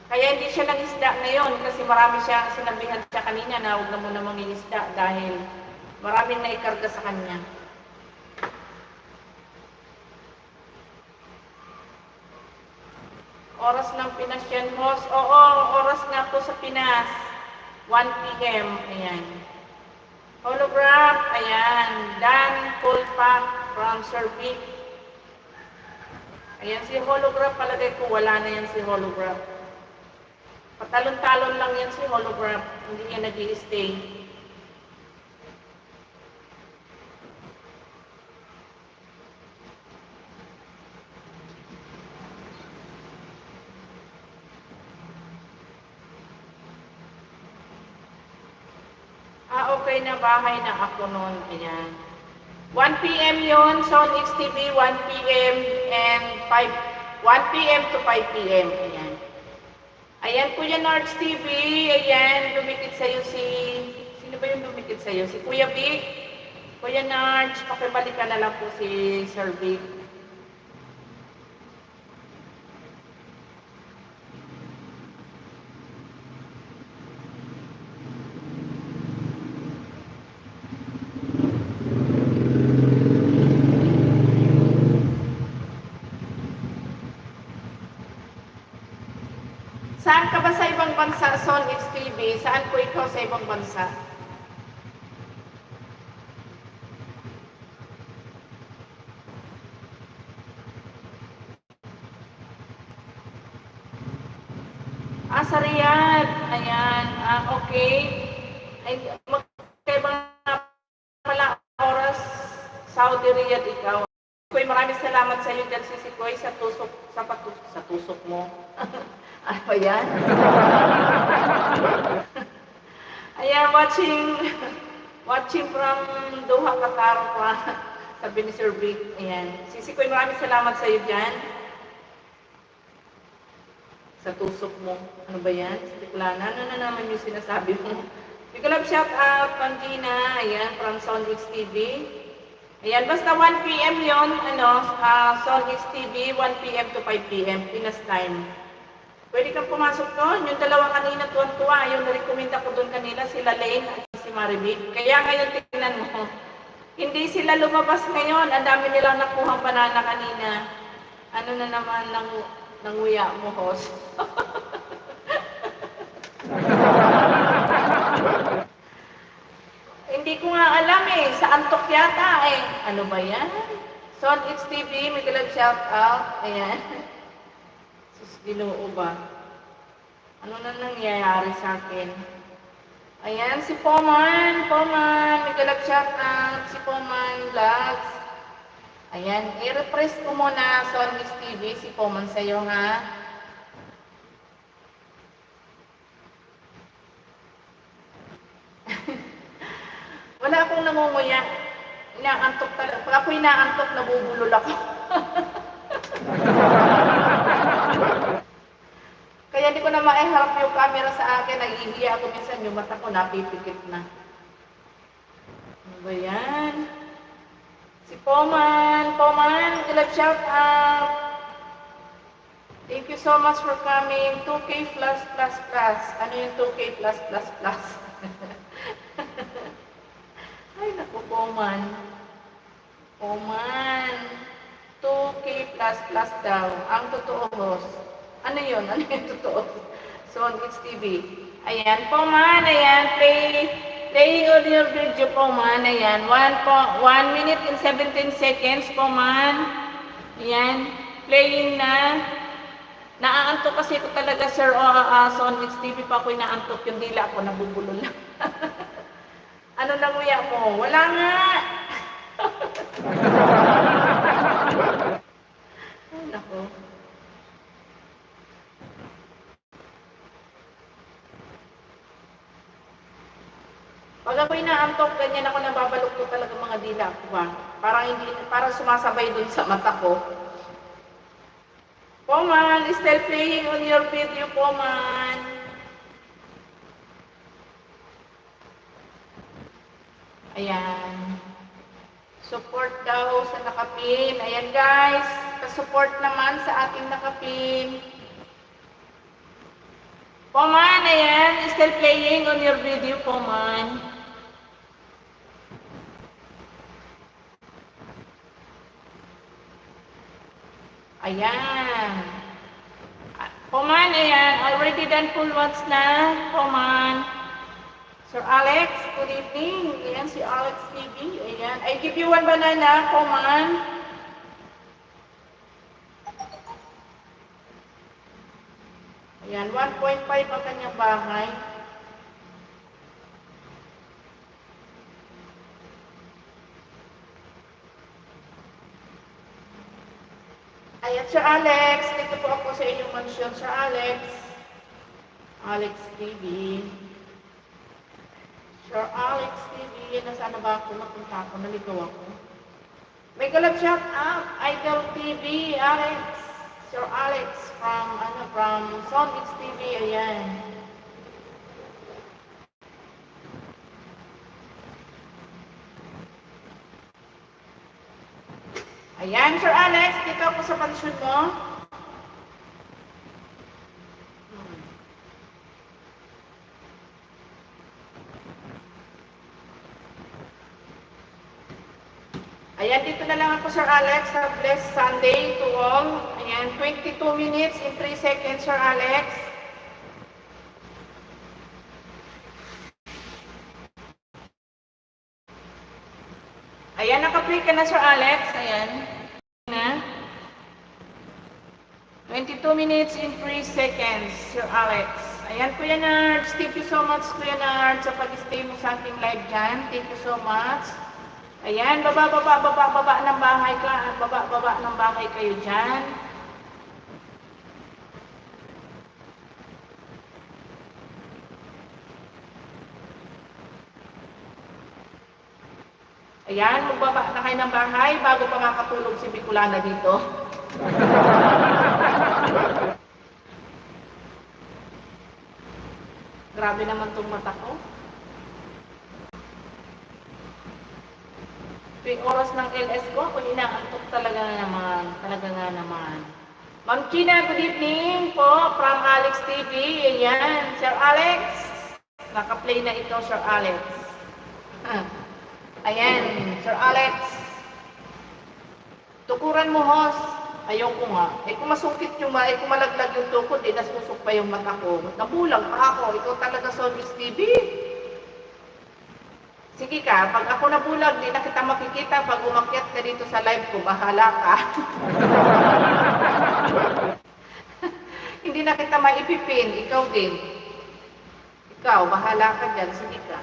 Kaya hindi siya nang-isda ngayon kasi marami siya, sinabihan siya kanina na huwag na muna mangingisda dahil maraming naikarga sa kanya. Oras ng Pinas yan, host. Oo, oras nga po sa Pinas. 1 p.m. Ayan. Holograph. Ayan. Dan Pulpak from Sir Vic. Ayan si holograph. Palagay ko wala na yan si holograph. Patalon-talon lang yan si holograph. Hindi yan nag-i-stay. Okay na, bahay na ako noon. Ayan. 1 p.m. yun, Son XTV, 1 p.m. and 1 p.m. to 5 p.m. Ayan. Ayan, Kuya Nards TV. Ayan, lumikit sa'yo sino ba yung lumikit sa'yo? Si Kuya Vic. Kuya Nards, pakibalikan na lang po si Sir Vic. Saan ka ba sa ibang bansa, Son XTV? Saan po ikaw sa ibang bansa? Sa Riyadh. Ayan. Okay. Ay, magkaibang pala oras, Saudi Riyadh ikaw. Koy, maraming salamat sa iyo dyan, Sisi Koy, sa tusok mo. Ano ba yan? Ayan, watching from Doha, Qatar pa. Sabi ni Sir Vic. Ayan. Sisi Koy, maraming salamat sa iyo dyan. Sa tusok mo. Ano ba yan? Tiklana. Ano na naman yung sinasabi mo? Big love shout out, Pangina. Ayan, from Sonix TV. Ayan, basta 1 p.m. yun. Sonix TV, 1 p.m. to 5 p.m. Pinas time. Pwede kang pumasok doon. Yung dalawa kanina tuwan-tuwa. Yung narekomenda ko doon kanila, sila Lane at si Maribig. Kaya ngayon tingnan mo. Hindi sila lumabas ngayon. Ang dami nilang nakuhang banana kanina. Ano na naman nanguya mo, host. Hindi ko nga alam sa antok yata Ano ba yan? Son XTV, may galap shout out. Ayan. Sus, Ginoo ba? Ano na nangyayari sa akin? Ayan, si Poman, may galap shout out. Si Poman Vlogs. Ayan, i-refresh ko muna, Son XTV, si Poman sa'yo, ha? Wala akong nangunguya. Inaantok talaga. Pag ako inaantok, nabubulol ako. Kaya hindi ko na maiharap yung camera sa akin. Nag-ihiya ako minsan. Yung mata ko napipikit na. Ano ba yan? Si Poman, love shout out. Thank you so much for coming. 2K plus. Ano yung 2K plus? Ay, naku, Poman. 2K plus daw. Ang totoo, host. Ano yun? Ano yung totoo? Son XTV. Ayan, Poman. Ayan, playing on your video, Poman. Ayan, 1 minute and 17 seconds, Poman. Ayan, playing na. Naaantok kasi ko talaga, Sir Son XTV pa ako inaantok. Yung dila ako, nabubulol lang. Ano nanguya mo? Wala nga! Ay, naku. Pag ako inaantok, ganyan ako nababalok ko talaga mga dila ko ba? Parang sumasabay dun sa mata ko. Poman, still playing on your video, Poman. Ayan. Support daw sa nakapin. Ayan guys, pa-support naman sa ating nakapin. Poman, ayan, still playing on your video, Poman. Ayan. Poman, ayan, already done full watch na, Poman. Sir Alex, good evening. Ayan, si Alex TV. Ayan. I give you 1 banana, Poman. Ayan, 1.5 ang kanyang bahay. Ayan, Sir Alex. Dito po ako sa inyong mansyon, Sir Alex. Alex TV. Sir Alex TV. Nasaan na ba ako? Napunta ako. Naligaw ako. May galap shout out. Idol TV. Alex. Sir Alex from Sonix TV. Ayan. Ayan, Sir Alex, dito ako sa pansyon mo. Ayan, dito na lang ako, Sir Alex. Have a blessed Sunday to all. Ayan, 22 minutes and 3 seconds, Sir Alex. Ayan, naka-play ka na, Sir Alex. Ayan. Na. 22 minutes and 3 seconds, Sir Alex. Ayan, Kuya Nards. Thank you so much, Kuya Nards, sa pag-stay mo sa ating live dyan. Thank you so much. Ayan, baba ng bahay ka. Baba ng bahay kayo dyan. Ayan, magbaba na kayo ng bahay bago pa makatulog si Bicolana dito. Grabe naman tong mata ko. Tuwing oras ng LS ko, ako inaantok talaga nga naman. Ma'am China, good evening po from Alex TV. Ayan, Sir Alex. Naka-play na ito, Sir Alex. Ayan, Sir Alex. Tukuran mo, host. Ayoko nga. Kung masungkit yung kung malaglag yung tukod, nasusok pa yung mata ko. Nabulag pa ako. Ikaw talaga, Sonix TV. Sige ka, pag ako nabulag, di na kita makikita. Pag umakyat ka dito sa live ko, bahala ka. Hindi na kita maipipin. Ikaw din. Ikaw, bahala ka dyan. Sige ka.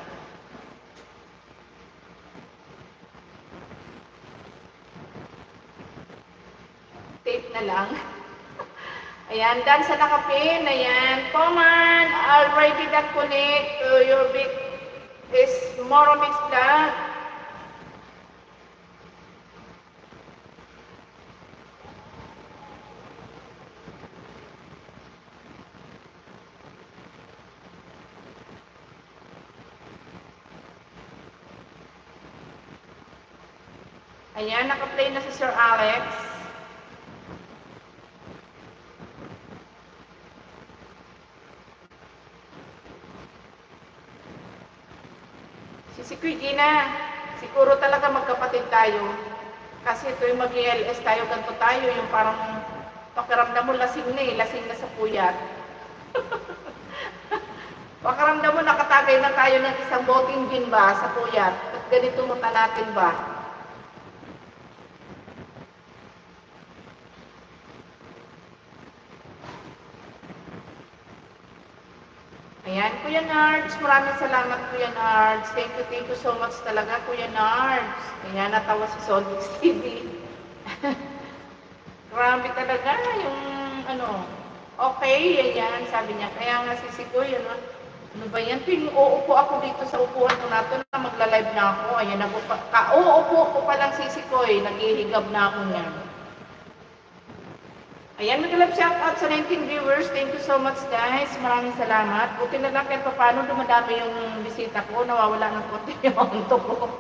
Tape na lang. Ayan, done sa nakapin. Ayan, Poman, already that connect to your big is Moro Mix Vlog. Ayan, naka-play na si Sir Alex. Si Kuya Gina, siguro talaga magkapatid tayo. Kasi ito yung mag-ELS tayo, ganito tayo, yung parang pakiramdam mo lasing na sa puyat. Pakiramdam mo nakatagay na tayo ng isang boting gin ba sa puyat. At ganito mata natin ba? Ayan, Kuya Nards, maraming salamat, Kuya Nards. Thank you so much talaga, Kuya Nards. Ayan, natawa si Sonix TV. Grabe talaga yung okay, ayan, sabi niya. Kaya nga sisikoy, ano ba yan? Uupo ako dito sa upuan ko nato na magla-live na ako. Ayan, uupo ko palang sisikoy, naghihigab na ako niyan. Ayan, mag-love shoutout sa 19 viewers. Thank you so much, guys. Maraming salamat. Buti na lang kahit paano dumadami yung bisita ko. Nawawala ng konti yung onto ko.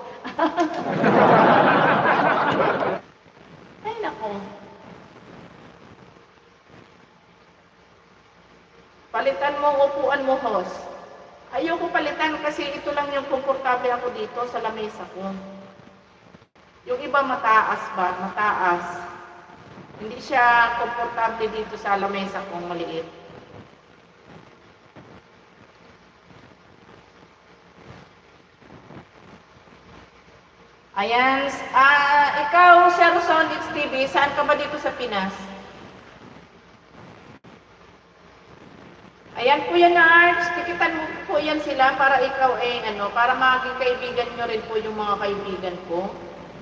Ay, nako. Palitan mo ang upuan mo, host. Ayoko palitan kasi ito lang yung komportable ako dito sa lamesa ko. Yung iba mataas ba? Mataas. Hindi siya komportable dito sa lamesa kung maliit. Ayan. Ikaw, Sir Sonix TV, saan ka ba dito sa Pinas? Ayan po yan, Arts. Tikitan mo po yan sila para ikaw para maging kaibigan nyo rin po yung mga kaibigan ko.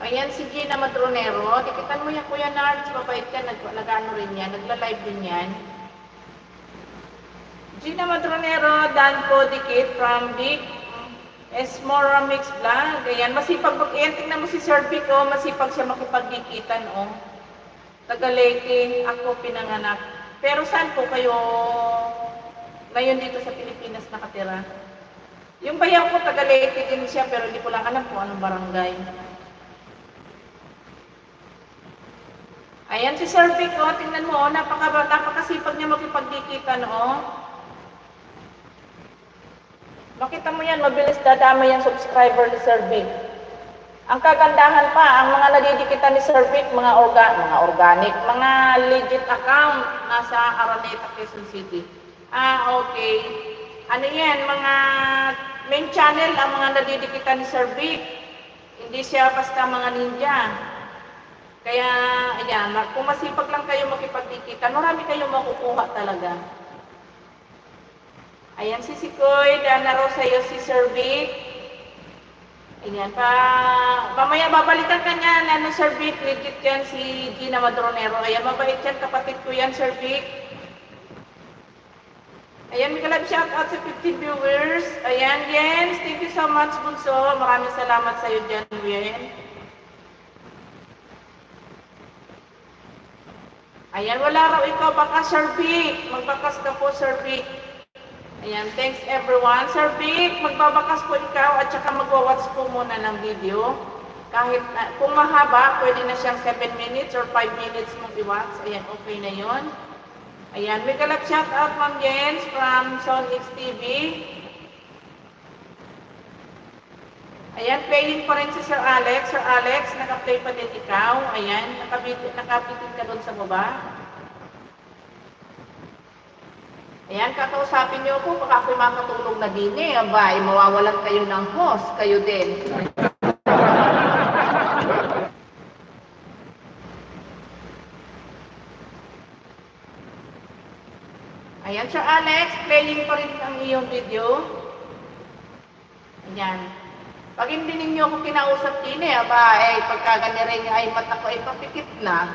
Ayan, si Gina Madronero. Tikitan mo yan, Kuya Arts. Mabait yan. Nag-ano rin yan. Nagla-live din yan. Gina Madronero, Dan po dikit from Vic. Esmora Mix Vlog. Ayan, masipag. Ayan, tingnan mo si Sir Vic, oh. Masipag siya makipagdikitan, oh. Tagaleke, ako pinanganak. Pero saan po kayo ngayon dito sa Pilipinas nakatira? Yung bayaw ko, Tagaleke din siya, pero hindi ko lang alam kung anong barangay. Ayan si Sir Vic, oh, tingnan mo, oh, napakasipag niya makipagdikitan, oh. Makita mo yan, mabilis dadama yung subscriber ni Sir Vic. Ang kagandahan pa, ang mga nadidikitan ni Sir Vic, mga organic, mga legit account nasa Araneta, Quezon City. Okay. Ano yan, mga main channel ang mga nadidikitan ni Sir Vic. Hindi siya basta mga ninja. Kaya, ayan, kung masipag lang kayo makipagdikitan, marami kayong makukuha talaga. Ayan si Sikoy, Dana Rosayo, si Sir Vic. Ayan, mamaya babalikan ka niyan, Sir Vic, legit yan si Gina Madronero. Ayan, mabait yan, kapatid ko yan, Sir Vic. Ayan, may kalab shout out sa 15 viewers. Ayan, Jens, thank you so much, Bunso. Maraming salamat sa iyo dyan, Yen. Ayan, wala raw ikaw, baka Sir Vic. Magbakas ka po, Sir Vic. Ayan, thanks everyone. Sir Vic, magbabakas po ikaw at saka magwa-watch po muna ng video. Kahit kung mahaba, pwede na siyang 7 minutes or 5 minutes mong i-watch. Ayan, okay na yon. Ayan, may kalap shout out, Ma'am Jens from Sonix TV. Ayan, playing pa rin si Sir Alex. Sir Alex, naka-play pa din ikaw. Ayan, nakapitin ka doon sa baba. Ayan, kakausapin niyo ako, baka ako'y makatulong na din eh. Aba, mawawalan kayo ng host, kayo din. Ayan, Sir Alex, playing pa rin ang iyong video. Ayan. Pag hindi ninyo ako kinausap din eh, pagka ganirin ay mata ko ay papikit na,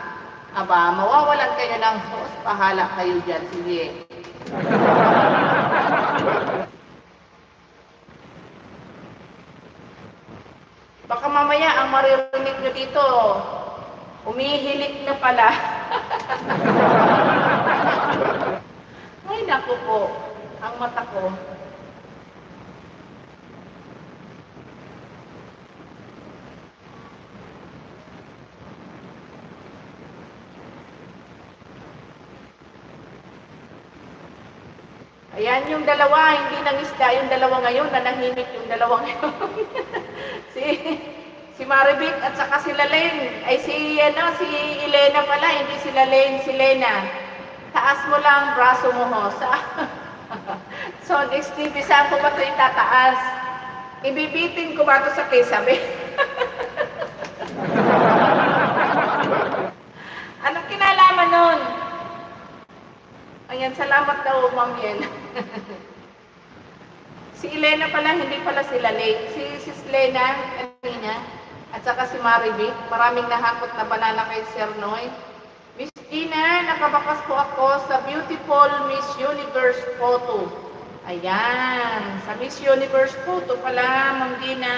mawawalan kayo ng host, pahala kayo dyan, sige. Baka mamaya ang maririnig nyo dito, umihilik na pala. Ay, naku po, ang mata ko. Ayan, yung dalawa, hindi nangisda yung dalawa ngayon, nanahimik yung dalawa ngayon. si Marivic at saka si Lalaine. Ay, si Elena pala, hindi si Lalaine, si Lena. Taas mo lang, braso mo ho. So, next TV, saan ko ba ito itataas? Ibibitin ko ba ito sa kesabi? Anong kinalaman nun? Ayan, salamat daw, Ma'am Yen. Si Elena pala, hindi pala si Lalaine. Si Elena, kanina, at saka si Marivic. Maraming nahakot na banana kay Sir Noy. Miss Gina, nakabakas po ako sa beautiful Miss Universe photo. Ayan, sa Miss Universe photo pala, Ma'am Gina.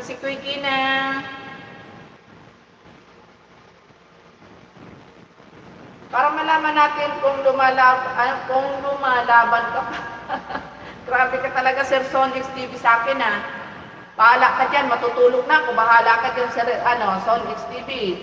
Si Kuy Gina. Para malaman natin kung lumalaban ka pa. Grabe ka talaga, Sir Sonix TV sa akin, ha. Bahala ka dyan, matutulog na ako. Bahala ka dyan, Sir Sonix TV.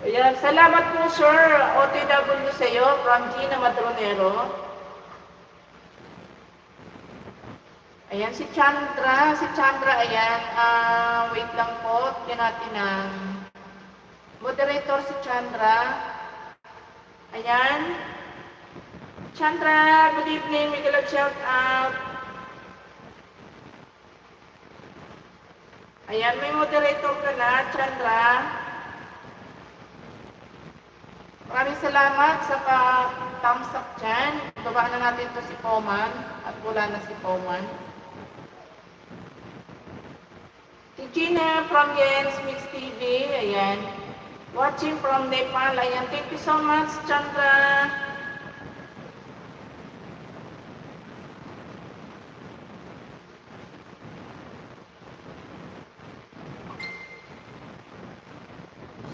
Ayan, salamat po, Sir OTW sa iyo, from Gina Madronero. Ayan, si Chandra, ayan, wait lang po, yan natin ang moderator si Chandra. Ayan. Chandra, good evening. Miguel, shout out. Ayan, may moderator ka na, Chandra. Maraming salamat sa pa-thumbs up dyan. Baba na natin to si Poman. At wala na si Poman. Si Gina from Jens Mix TV. Ayan. Watching from Nepal. Ayan. Thank you so much, Chandra.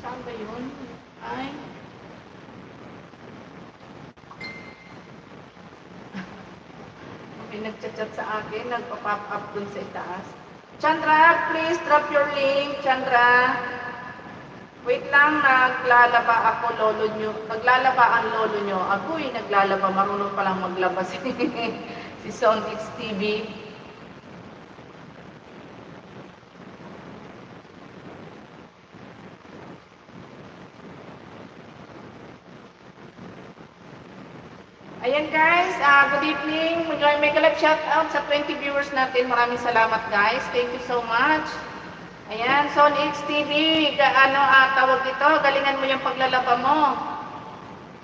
Saan ba yun? Ay. May nagchat-chat sa akin. Nagpa-pop up dun sa itaas. Chandra, please drop your link, Chandra. Wait lang, naglalaba ako, lolo nyo. Naglalaba ang lolo nyo. Ako'y naglalaba, marunong palang maglaba si Son X TV. Ayan guys, good evening. May kalab shout out sa 20 viewers natin. Maraming salamat guys. Thank you so much. Ayan, Son X TV, tawag dito, galingan mo yung paglalaba mo.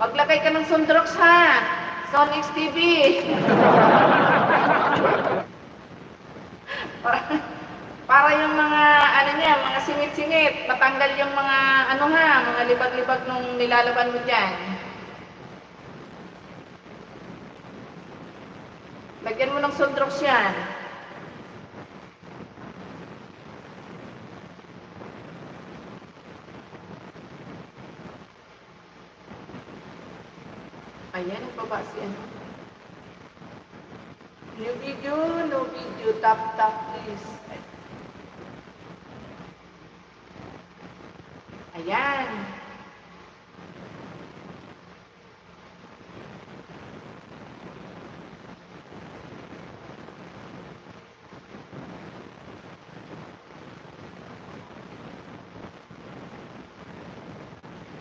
Maglagay ka ng Sundrox ha. Son X TV. para yung mga, mga singit-singit, matanggal yung mga, mga libag-libag nung nilalaban mo dyan. Lagyan mo ng Sundrox yan. Ayan, nagbaba si ano. New video, tap, please. Ayan.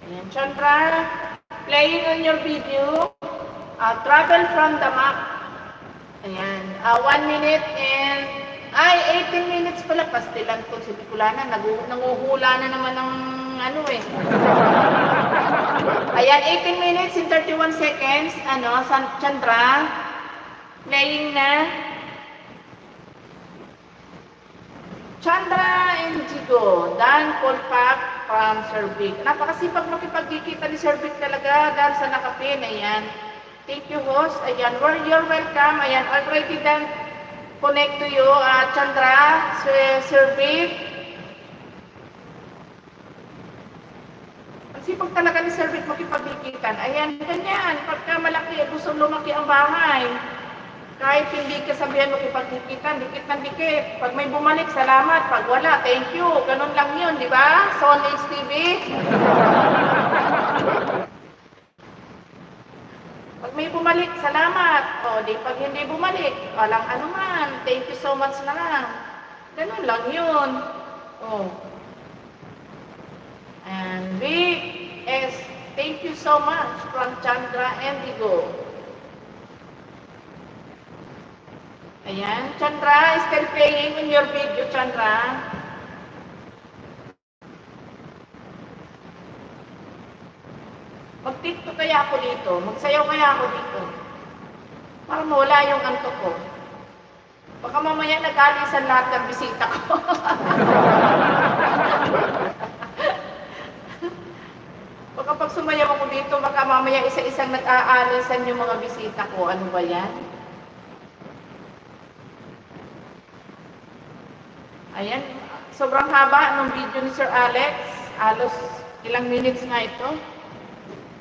Ayan, Chandra, playing on your video, travel from the map. Ayan, 1 minute and, 18 minutes pala, pastilan ko si Bicolana, nanguhula na naman ng Ayan, 18 minutes and 31 seconds, Chandra, playing na. Chandra and Jigo, Dan Polpak from Serbic. Napakasipag makipagkikita ni Serbic talaga dahil sa nakapin. Ayan. Thank you, host. Ayan. You're welcome. Ayan. Already done connect to you, Chandra, Serbic. Sipag talaga ni Serbic makipagkikitan. Ayan. Ganyan. Pagka malaki, gusto lumaki ang bahay. Kahit hindi ka sabihan mo kipagkikitan, dikit ng dikit. Pag may bumalik, salamat. Pag wala, thank you. Ganun lang yun, di ba? Son X TV. Pag may bumalik, salamat. O, di pag hindi bumalik, walang anuman. Thank you so much na lang. Ganun lang yun. O. And VS, thank you so much from Chandra and Digo. Ayan, Chandra, still playing in your video, Chandra. Mag-tiktok kaya ako dito, magsayaw kaya ako dito. Para mawala yung antok ko. Baka mamaya nag-alisan lahat ng bisita ko. Baka pag sumayaw ako dito, baka mamaya isa-isang nag-aalisan yung mga bisita ko. Ano ba yan? Ayan, sobrang haba ng video ni Sir Alex. Halos ilang minutes nga ito.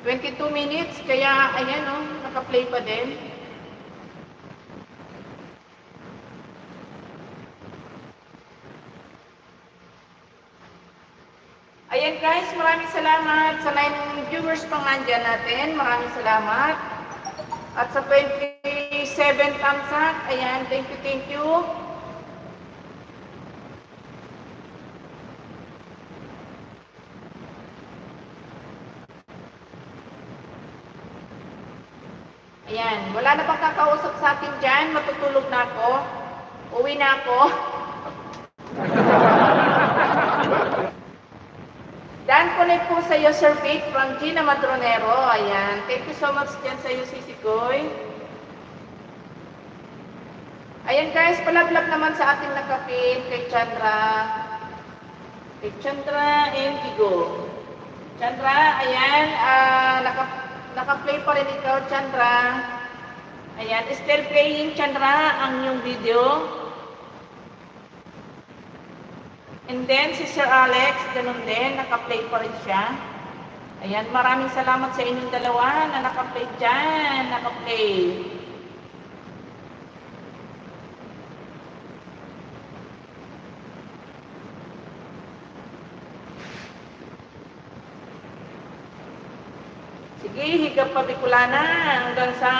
22 minutes, kaya ayan naka-play pa din. Ayan guys, maraming salamat sa 9 viewers pang nandyan natin. Maraming salamat. At sa 27 thumbs up, ayan, thank you. Ayan, wala na bang kakausap sa akin dyan? Matutulog na ako. Uwi na ako. Dan connect po sa iyo, Sir Vic, from Gina Madronero. Ayan, thank you so much dyan sa iyo, Sisi Koy. Ayan guys, palablab naman sa ating nakapin kay Chandra. Kay Chandra Indigo. Chandra, ayan, naka-play pa rin ikaw, Chandra. Ayan, still playing, Chandra, ang yung video. And then, si Sir Alex, ganun din, naka-play pa rin siya. Ayan, maraming salamat sa inyong dalawa na naka-play dyan, naka-play. Sige, higap pa Bicolana hanggang sa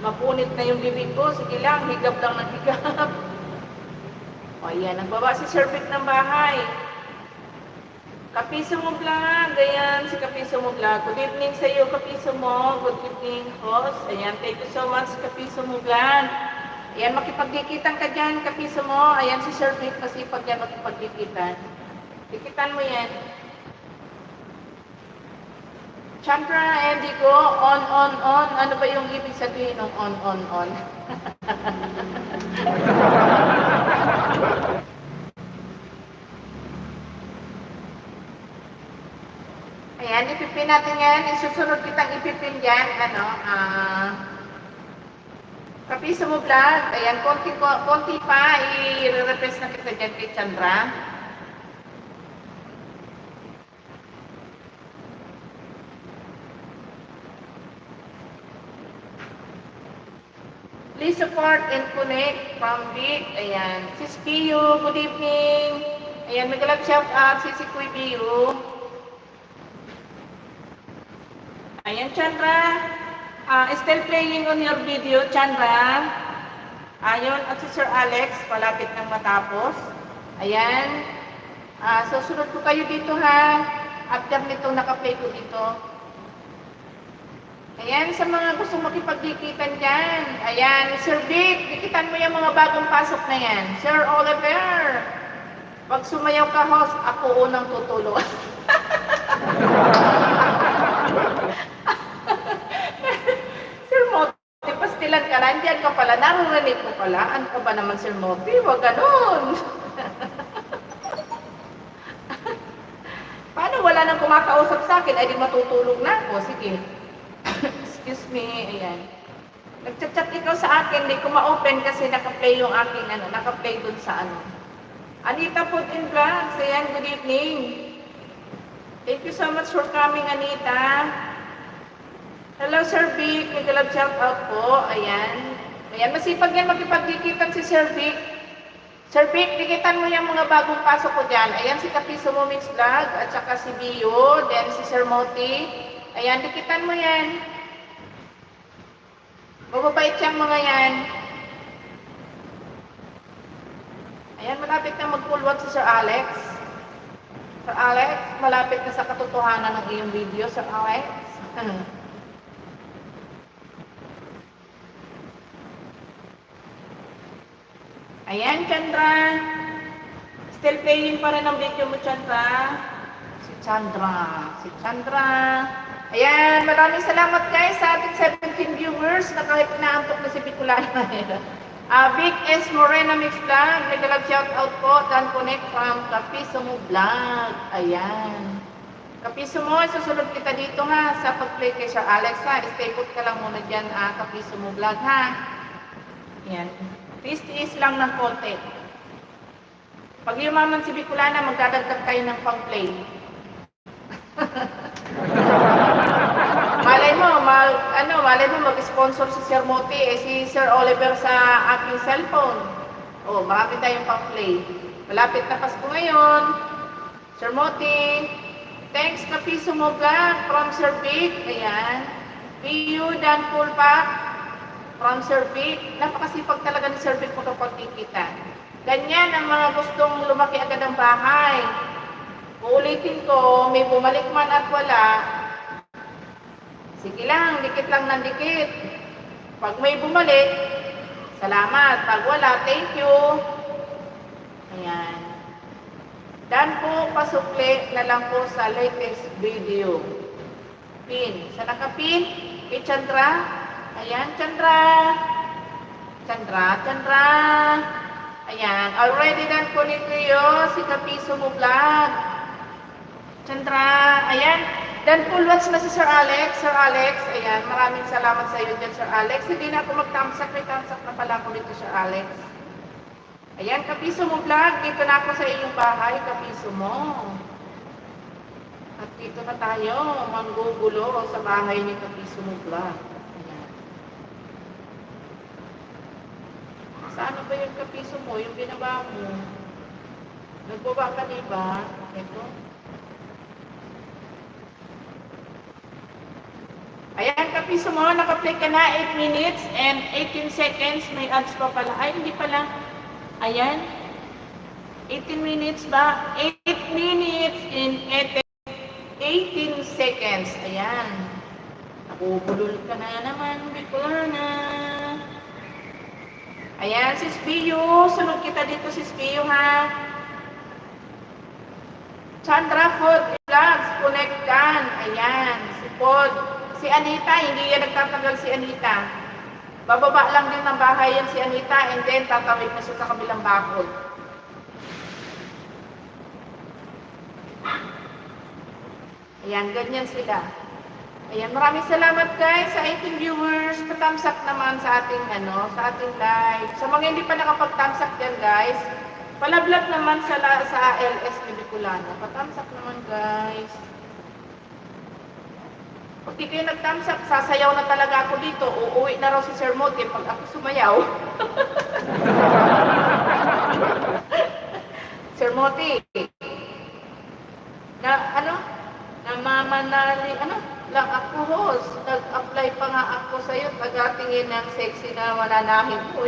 mapunit na yung bibig ko. Sige lang, higap lang ng higap. O ayan, nagbaba si Sir Vic ng bahay. Kapiso mo vlog. Ayan, si Kapiso mo vlog. Good evening sa iyo, Kapiso mo. Good evening, host. Ayan, thank you so much, Kapiso mo vlog. Ayan, makipagdikitan ka dyan, Kapiso mo. Ayan, si Sir Vic, masipag yan makipagdikitan. Dikitan mo yan. Chandra, Indigo, on. Ano ba yung ibig sabihin ng on? Ayan, ipipin natin yan. Isusunod kitang ipipin dyan. Kapiso mo vlog. Ayan, konti pa. I-repress na kita dyan kay Chandra. Please support and connect from Vic. Ayan. Sis Piyu, good evening. Ayan, mag-love shout out si Kuy Piyu. Ayan, Chandra. Still playing on your video, Chandra. Ayun, at si Sir Alex, palapit nang matapos. Ayan. Susunod ko kayo dito ha. After nitong naka-play ko dito. Ayan, sa mga gustong makipagdikitan dyan. Ayan, Sir Vic, dikitan mo yung mga bagong pasok na yan. Sir Oliver, pag sumayaw ka, host, ako unang tutulog. Sir Moti, pastilan ka na, andyan ka pala, narurinig ko pala. Ano ka ba naman, Sir Moti? Huwag ganun. Paano wala nang kumakausap sa akin? Ay, di matutulog na ako. Sige. Excuse me, ayan. Nagchat-chat ikaw sa akin, hindi ko ma-open kasi naka-play yung aking, naka-play dun sa Anita Food and Vlogs, ayan, good evening. Thank you so much for coming, Anita. Hello, Sir Vic, nag-love shout out po, ayan. Ayan, masipag yan makipagdikitan si Sir Vic. Sir Vic, dikitan mo yung mga bagong pasok ko dyan. Ayan, si Kapiso mo Mix Vlog, at saka si Bio, then si Sir Moti. Ayan, dikitan mo yan. Mababait siyang mga yan. Ayan, malapit na mag-pulwat si Sir Alex. Sir Alex, malapit na sa katotohanan ng iyong video, Sir Alex. Ayan, Chandra. Still playing pa rin ang video mo, Chandra. Si Chandra. Ayan, maraming salamat guys sa ating 17 viewers na kahit inaantok na si Bicolana. Vic S. Morena Mix Vlog, nag-love shout out po, Dan Connect from Kapiso mo Vlog. Ayan. Kapiso mo, susunod kita dito ha, sa pag-play kay Sir Alex ha. Stay put ka lang muna dyan, Kapiso mo Vlog ha. Ayan. Tiis lang ng konti. Pag yumaman si Bicolana, magdadagdag tayo ng pang-play. Malay mo mag-sponsor si Sir Moti, si Sir Oliver sa aking cellphone. Marami tayong pang-play. Malapit na Pasko ngayon. Sir Moti, thanks Kapiso mo vlog from Sir Vic. Ayan. PU Dan Pulpak from Sir Vic. Napakasipag talaga ni Sir Vic makapagkikita. Ganyan ang mga gustong lumaki agad ng bahay. Uulitin ko, may bumalik man at wala. Sige lang, dikit lang ng dikit. Pag may bumalik, salamat. Pag wala, thank you. Ayan. Dan po, pasukli na lang po sa latest video. Pin. Sa nakapin, kay Chandra. Ayan, Chandra. Chandra. Ayan. Already done po ni Kuya si Kapiso mo vlog. Chandra. Ayan. Dan po, watch na si Sir Alex. Sir Alex, ayan. Maraming salamat sa iyo dyan, Sir Alex. Hindi na ako mag-thumbsuck. May thumbsuck na pala ako dito, Sir Alex. Ayan, Kapiso mo vlog. Dito na ako sa iyong bahay, Kapiso mo. At dito na tayo, manggugulo sa bahay ni Kapiso mo vlog. Ayan. Saan ba yung Kapiso mo? Yung binaba mo? Nagbaba ka diba? Ito. Ayan, Kapiso mo, naka-play ka na 8 minutes and 18 seconds. May ads pa pala. Ay, hindi pala. Ayan. 18 minutes ba? 8 minutes in 18 seconds. Ayan. Nakubulol ka na naman, Bicolana. Ayan, si Spiyo. Sunod kita dito si Spiyo, ha? Chandra Food Vlogs, connectan. Ayan, si Pod. Si Anita, hindi yan nagtatagal si Anita. Bababa lang din ng bahay yan si Anita and then tatawid na siya sa kabilang bakod. Ayan, ganyan sila. Ayan, maraming salamat guys sa 18 viewers. Pa-thumbs up naman sa ating live. Sa mga hindi pa nakapag-thumbs up dyan guys, palablab naman sa LS ni Bicolana. Pa-thumbs up naman guys. Pag di kayo nag-thumbs up, sasayaw na talaga ako dito. Uuwi na raw si Sir Moti pag ako sumayaw. Sir Moti, namamanali, lang ako host. Nag-apply pa nga ako sa'yo, tagatingin ng sexy na mananahin ko.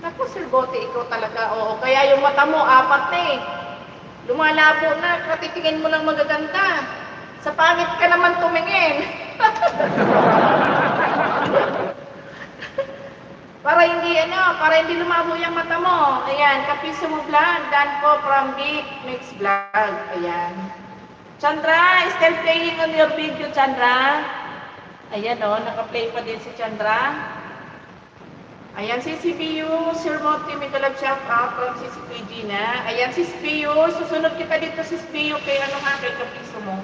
Naku, Sir Moti, ikaw talaga, oo. Kaya yung mata mo, 4 na eh. Lumalabo na, katitingin mo lang magaganda. Sa pangit ka naman tumingin. para hindi lumabo yung mata mo. Ayan, Kapiso mo vlog, Dan po from Big Mix Vlog. Ayan. Chandra, still playing on your video, Chandra. Ayan o, naka-play pa din si Chandra. Ayan, si CPU, Sir Moti, may kalab shout out from si Gina. Ayan, si CPU, susunod kita dito si CPU kay kay Kapiso mo.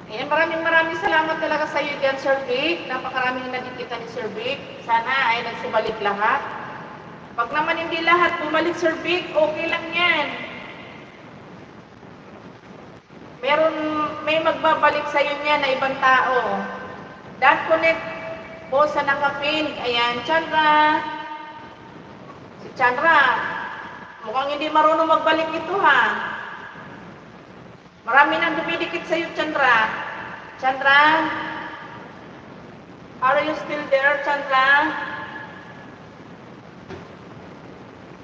Ayan, maraming salamat talaga sa iyo dyan, Sir Vic. Napakaraming nakikita ni Sir Vic. Sana ay nagsubalik lahat. Pag naman hindi lahat bumalik, Sir Vic, okay lang yan. May magbabalik sa iyo niyan na ibang tao. That connect po sa nakapin. Ayan, Chandra. Si Chandra, mukhang hindi marunong magbalik ito, ha? Marami nang dumidikit sa iyo, Chandra. Chandra? Are you still there, Chandra?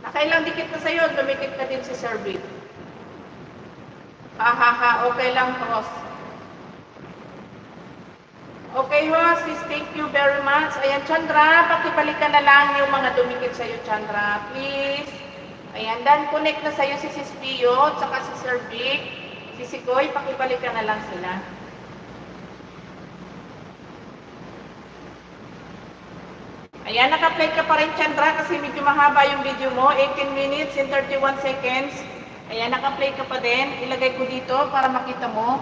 Nakailang dikit na sa iyo, dumikit na din si Sir Vic. Okay lang, host. Okay, host, thank you very much. Ayan, Chandra, pakibalikan na lang yung mga dumikit sa iyo, Chandra. Please. Ayan, dan connect na sa iyo si Spio, tsaka si Sir Vic. Si Sikoy, pakibalikan na lang sila. Ayan, naka-play ka pa rin, Chandra, kasi medyo mahaba yung video mo. 18 minutes and 31 seconds. Ayan, naka-play ka pa din. Ilagay ko dito para makita mo.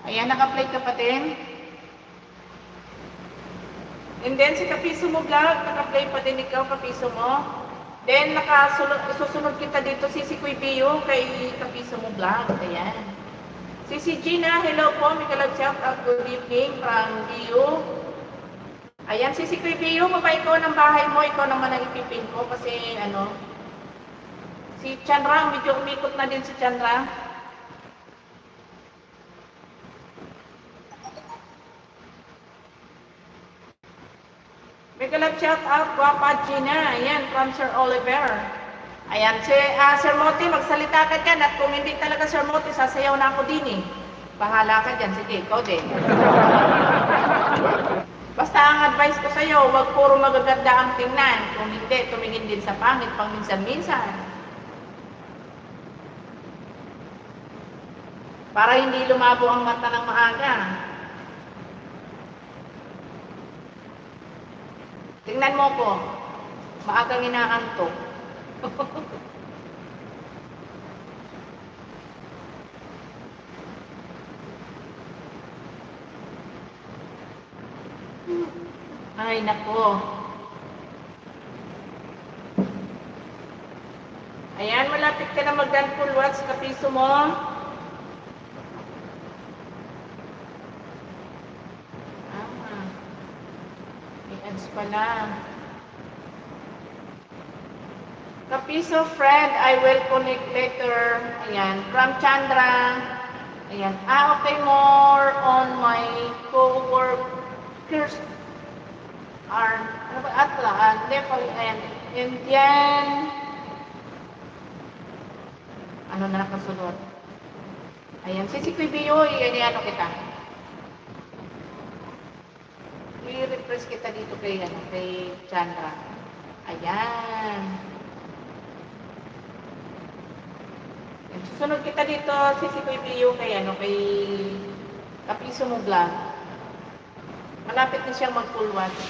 Ayan, naka-play ka pa din. And then, si Kapiso mo vlog, naka-play pa din ikaw, Kapiso mo. Then, susunod kita dito, si Sikoy Bio, kay Kapiso mo vlog. Ayan. Si Gina, hello po, may kalab shout out, good evening from Bio. Ayan, si Kuya Bio, mabay ko ng bahay mo, ikaw naman ang ipipin ko kasi si Chandra, medyo umikot na din si Chandra. May kalab shout out, Guapa Gina, ayan, from Sir Oliver. Ayan, Sir Moti, magsalita ka dyan at kung hindi talaga Sir Moti, sasayaw na ako din eh. Bahala ka dyan, sige, ikaw din. Basta ang advice ko sa'yo, huwag puro magaganda ang tingnan. Kung hindi, tumingin din sa pangit pang minsan-minsan. Para hindi lumabo ang mata ng maaga. Tingnan mo ko, maagang inaantok. Ay, nako. Ayan, malapit ka na mag-full watch. Kapiso mo. May ads pala. Kapiso friend, I will connect later. Ayan, from Chandra. Ayan, okay, more on my co-workers are, ano ba, Atlaan, Nepal, and Indian, ano na nakasunod? Ayan, sisikubiyo, ano kita. I-refresh kita dito kay Chandra. Ayan. Susunod kita dito, sisikubiyo kay Kapiso mo vlog. Malapit na siyang mag-full watch.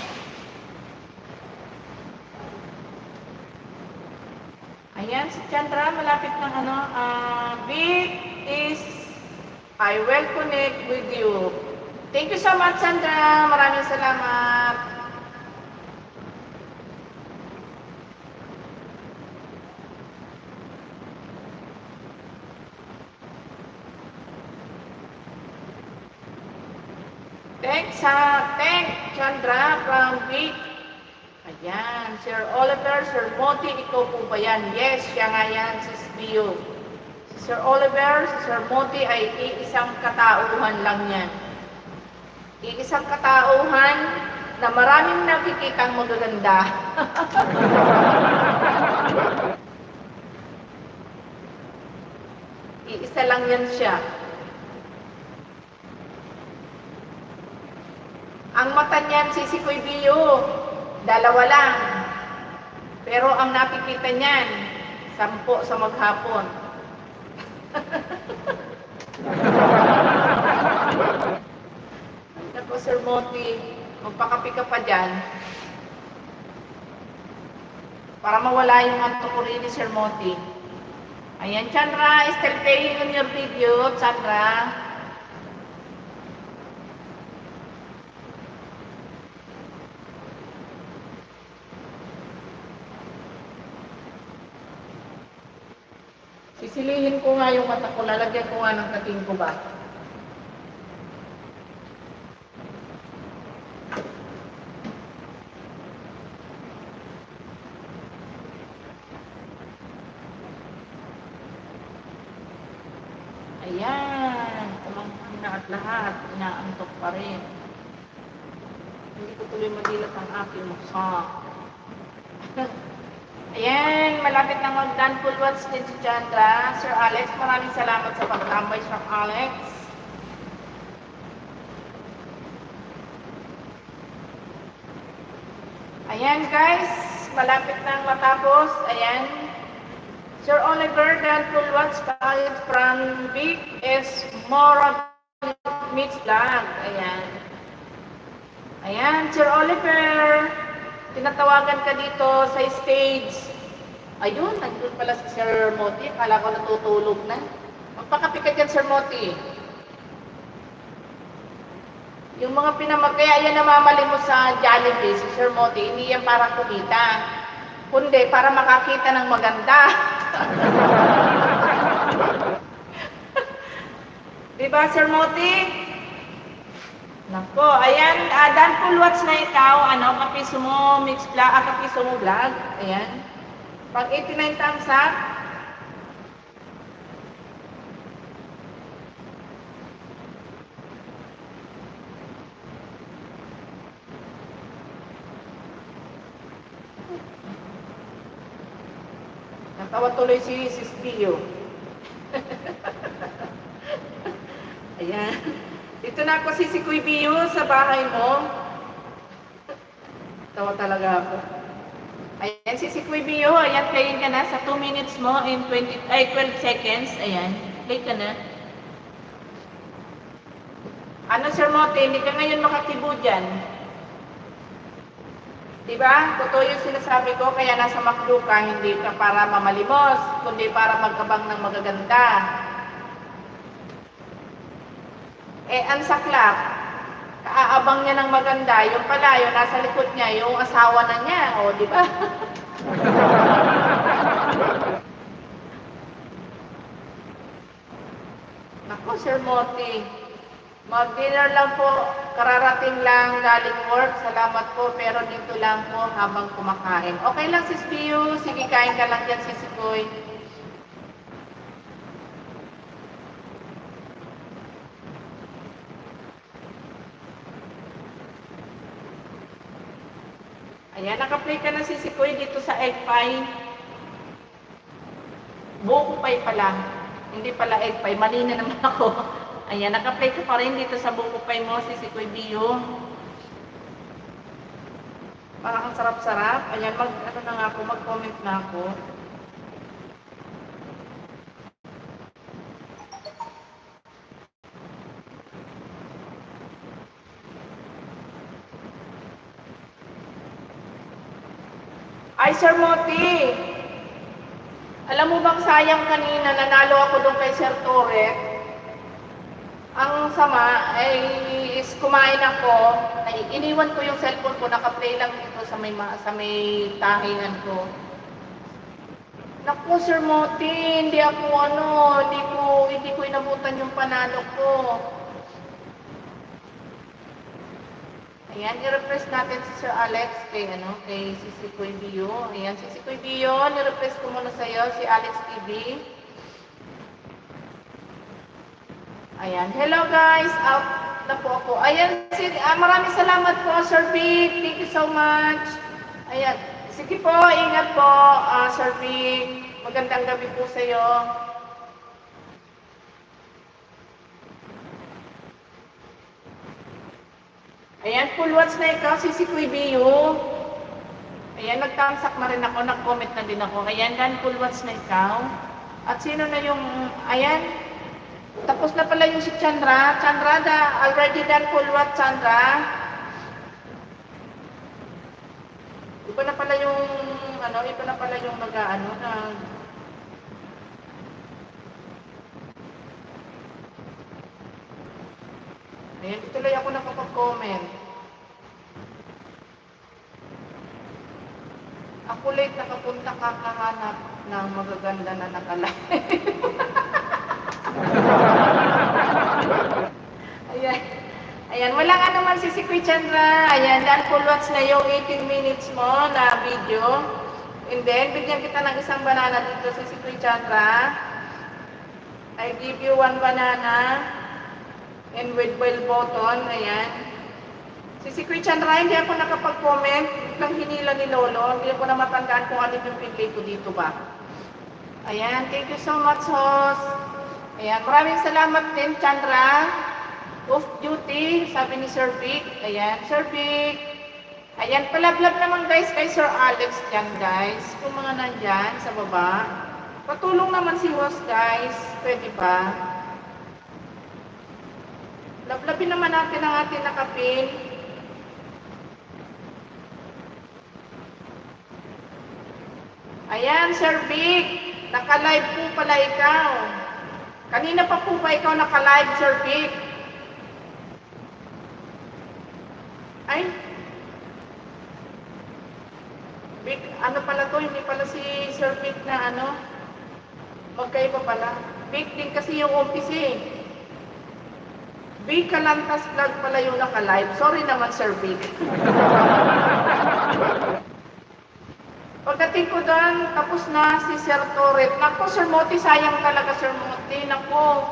Ayan, si Chandra, malapit ng big is, I will connect with you. Thank you so much, Chandra. Maraming salamat. Thanks, Chandra from Big. Ayan, Sir Oliver, Sir Moti, ikaw po ba yan? Yes, siya nga yan, Sis Bio. Si Sir Oliver, si Sir Moti ay iisang katauhan lang yan. Iisang katauhan na maraming nakikitang magaganda. Iisa lang yan siya. Ang mata niyan, Sisikoy Bio, dalawa lang. Pero ang nakikita niyan, 10 sa maghapon. Naku, Sir Moti, magpakapi ka pa dyan. Para mawala yung antok ko rin ni Sir Moti. Ayan, Chandra, still playing on your video, Chandra. Sisilihin ko nga yung mata ko, lalagyan ko nga ng kating ko ba? Ayan, kumangkang na at lahat, inaantok pa rin. Hindi ko tuloy madilat ang aking mukha. Ayan, malapit na mag-done full watch din si Chandra. Sir Alex, maraming salamat sa pagtambay, Sir Alex. Ayan guys, malapit na matapos. Ayan. Sir Oliver, done full watch from Big is more mixed vlog. Ayan. Ayan, Sir Oliver. Tinatawagan ka dito sa stage. Ayun, nandun pala si Sir Moti. Akala ko natutulog na. Magpakapi ka dyan, Sir Moti. Yung mga pinamagkaya, yan namamali mo sa Jollibee, si Sir Moti, hindi yan para kumita. Kundi, para makakita ng maganda. Diba, Sir Moti? Nako, ayan, done full watch na ikaw, kapiso mo, kapiso mo vlog, ayan. Pag 89 thumbs up, Natawa tuloy si Sis Pio. Ayan. Dito na ako si Kuy Bio sa bahay mo. Tawa talaga ako. Ayan, si Kuy Bio. Ayan, playin ka na sa 2 minutes mo in 12 seconds. Ayan, play ka na. Ano, Sir Mote, hindi ka ngayon makakibo dyan. Diba? Totoo yung sinasabi ko, kaya nasa McDo ka, hindi ka para mamalimos, kundi para magkabang ng magaganda. Ang saklap, kaaabang niya ng maganda, yung pala, yung nasa likod niya, yung asawa na niya, o, di ba? Ako, Sir Moti, mag-dinner lang po, kararating lang, galing work, salamat po, pero dito lang po habang kumakain. Okay lang, Sis Pio, sige, kain ka lang dyan, Sis Koy. Ayan, naka-play ka na si Koy dito sa egg pie. Buko pie pala. Hindi pala egg pie. Mali na naman ako. Ayan, naka-play ka pa rin dito sa buko pie mo, si Koy Bio. Parang ang sarap-sarap. Ayan, ano na nga ako, mag-comment na ako. Ay, Sir Moti, alam mo bang sayang kanina, nanalo ako doon kay Sir Torre. Ang sama ay kumain ako, iniwan ko yung cellphone ko, naka-play lang dito sa may tahingan ko. Naku, Sir Moti, hindi ko inabutan yung panalo ko. Ayan, i-repress natin si Sir Alex kay si Kuy Bio. Ayan, si Kuy Bio, ni-repress ko muna sa'yo, si Alex TV. Ayan, hello guys, out na po ako. Ayan, maraming salamat po, Sir Vic, thank you so much. Ayan, sige po, ingat po, Sir Vic. Magandang gabi po sa'yo. Ayan, full watch na ikaw, si Kuy Bio. Ayan, nagtamsak na rin ako, nag-comment na din ako. Ayan, dan full watch na ikaw. At sino na yung, ayan, tapos na pala yung si Chandra. Chandra, already done full watch, Chandra. Iba na pala yung, ayan, tuloy ako nakapag-comment. Ako late nakapunta kakahanap ng magaganda na nakalive. Ayan. Ayan, wala nga naman si Kuy Chandra. Ayan, dahil full watch na yung 18 minutes mo na video. And then, bigyan kita ng isang banana dito sa si Kuy Chandra. I give you 1 banana. And with bell button, ayan. Si Kuy Chandra, hindi ako nakapag-comment. Biglang hinila ni Lolo. Hindi ko na matandaan kung alin yung pinlay ko dito ba. Ayan, thank you so much, host. Ayan, maraming salamat din, Chandra. Off duty, sabi ni Sir Vic. Ayan, Sir Vic. Ayan, palablab naman guys kay Sir Alex dyan, guys. Kung mga nandyan sa baba. Patulong naman si host, guys. Pwede ba? Lablabin naman natin ang ating nakapin. Ayan, Sir Vic. Naka-live po pala ikaw. Kanina pa po ba ikaw naka-live, Sir Vic? Ay. Vic, ano pala to? Hindi pala si Sir Vic na magkaiba pala. Vic din kasi yung office eh. Vic Kalantas Vlog pala yung naka-live. Sorry naman, Sir Vic. Pagdating ko doon, tapos na si Sir Torre. Naku, Sir Moti, sayang talaga, Sir Moti. Naku,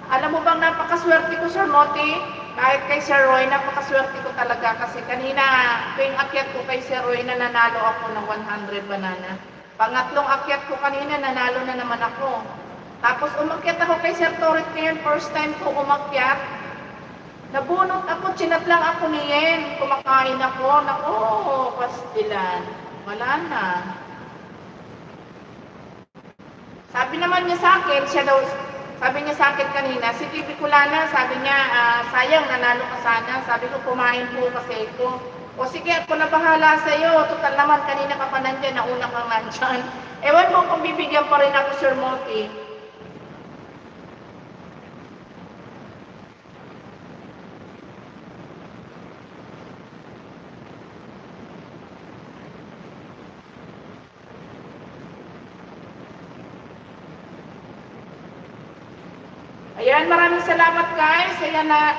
alam mo bang napakaswerte ko, Sir Moti? Kahit kay Sir Roy, napakaswerte ko talaga. Kasi kanina, tuwing akyat ko kay Sir Roy, nananalo ako ng 100 banana. Pangatlong akyat ko kanina, nanalo na naman ako. Tapos umakyat ako kay Sir Torres ngayon, first time ko umakyat. Nabunot ako, chinat lang ako ni Yen. Kumakain ako, nako, pastilan. Wala na. Sabi naman niya sa akin, sabi niya sa akin kanina, si Bibi Kulana, sabi niya, sayang, nanalo ka sana. Sabi ko, kumain po kasi ito. O sige, ako na bahala sa'yo. Total naman, kanina ka pa nandyan, nauna kang nandyan. Ewan mo kung bibigyan pa rin ako, Sir Moti. Ayan, maraming salamat guys. Ayan na,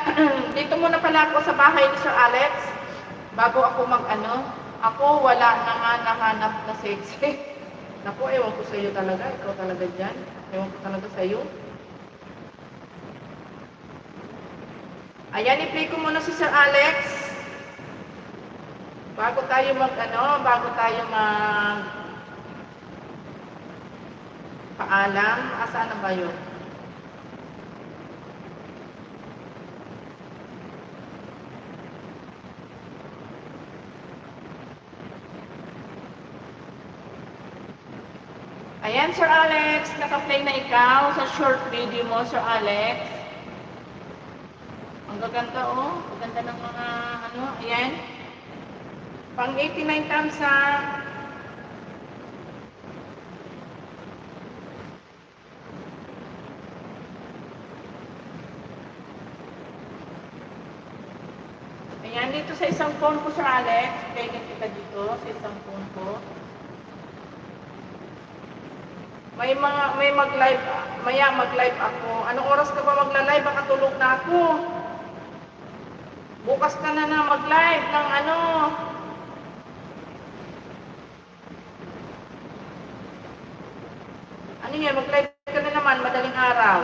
dito muna pala ako sa bahay ni Sir Alex. Bago ako ako wala na nga nahanap na sexy. Naku, ewan ko sa iyo talaga. Ikaw talaga dyan. Ewan ko talaga sa iyo. Ayan, i-play ko muna si Sir Alex. Bago tayo paalam. Asaan na ba yun? Ayan, Sir Alex, naka-play na ikaw sa short video mo, Sir Alex. Ang gaganda, oh. Ang ganda ng mga, ayan. Pang 89 thumbs up. Ayan, dito sa isang phone ko, Sir Alex. Kaya kita dito sa isang phone ko. May mag-live, mag-live ako. Anong oras ka ba magla-live? Baka tulog na ako. Bukas ka na mag-live ng Ano yan? Mag-live ka na naman, madaling araw.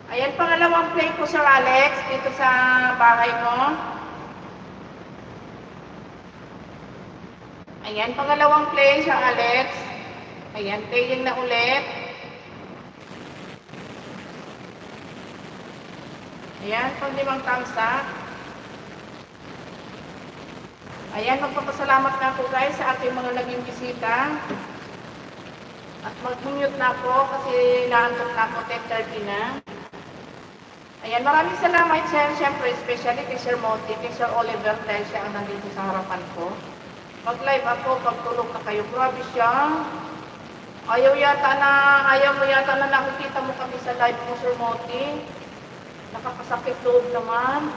Ayan, pangalawang play ko, Sir Alex, dito sa bahay mo. Ayan, pangalawang play, Sir Alex. Ayan, playing na ulit. Ayan, pang 5 thumbs up. Ayan, magpapasalamat na ako guys sa ating mga naging bisita. At mag-mute na ako kasi naantok na ako, 10:30 na. Ayan, maraming salamat siyempre, especially kay Sir Moti, kay Sir Oliver dahil siya ang nandito sa harapan ko. Mag-live ako, pagtulog na kayo. Grabe siya. Ayaw mo yata na nakikita mo kami sa live mo, Sir Moti. Nakakasakit loob naman.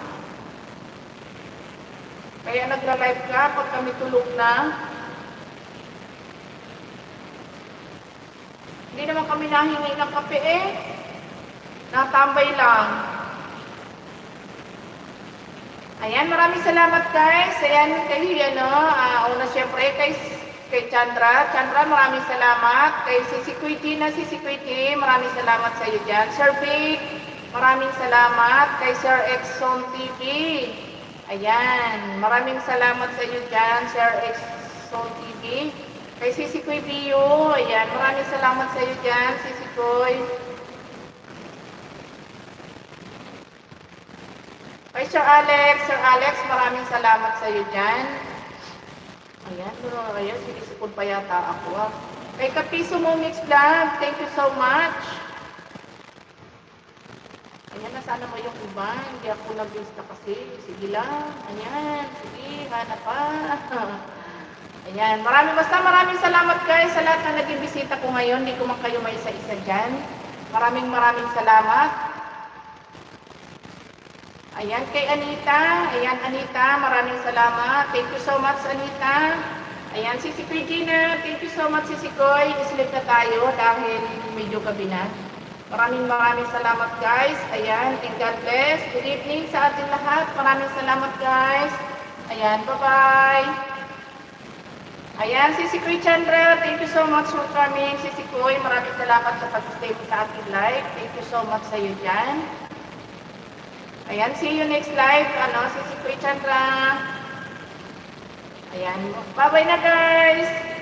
Kaya nagra-live ka pag kami tulog na. Hindi naman kami nahingi ng kape eh. Natambay lang. Ayan, maraming salamat guys. Ayan, una syempre kay Chandra. Chandra, maraming salamat. Kay Sisi Kuiti, maraming salamat sa iyo dyan. Sir Big, maraming salamat. Kay Sir Exxon TV. Ayan, maraming salamat sa iyo dyan, Sir Exxon TV. Kay Sisi Kuy Bio, ayan, maraming salamat sa iyo dyan, Sisi Kuy. Kay Sir Alex, maraming salamat sa iyo dyan. Ayan, sinisipon pa yata ako. Kay Kapiso mo Mix Vlog, thank you so much. Ayan, nasana mo yung iba, hindi ako nag-lista kasi. Sige lang, ayan, sige, hanap pa. Ayan, maraming salamat guys sa lahat na naging bisita ko ngayon. Hindi ko man kayo may isa-isa dyan. Maraming salamat. Ayan, kay Anita. Ayan, Anita, maraming salamat. Thank you so much, Anita. Ayan, Sisi Regina, thank you so much, Sisi Koy. Sleep na tayo dahil medyo gabi na. Maraming salamat, guys. Ayan, and God bless. Good evening sa ating lahat. Maraming salamat, guys. Ayan, bye-bye. Ayan, Sisi Koy Chandra, thank you so much for coming. Sisi Koy, maraming salamat sa pag-stay mo sa ating live. Thank you so much sa iyo dyan. Ayan, see you next live. Sisi Koy Chandra. Ayan, bye-bye na guys.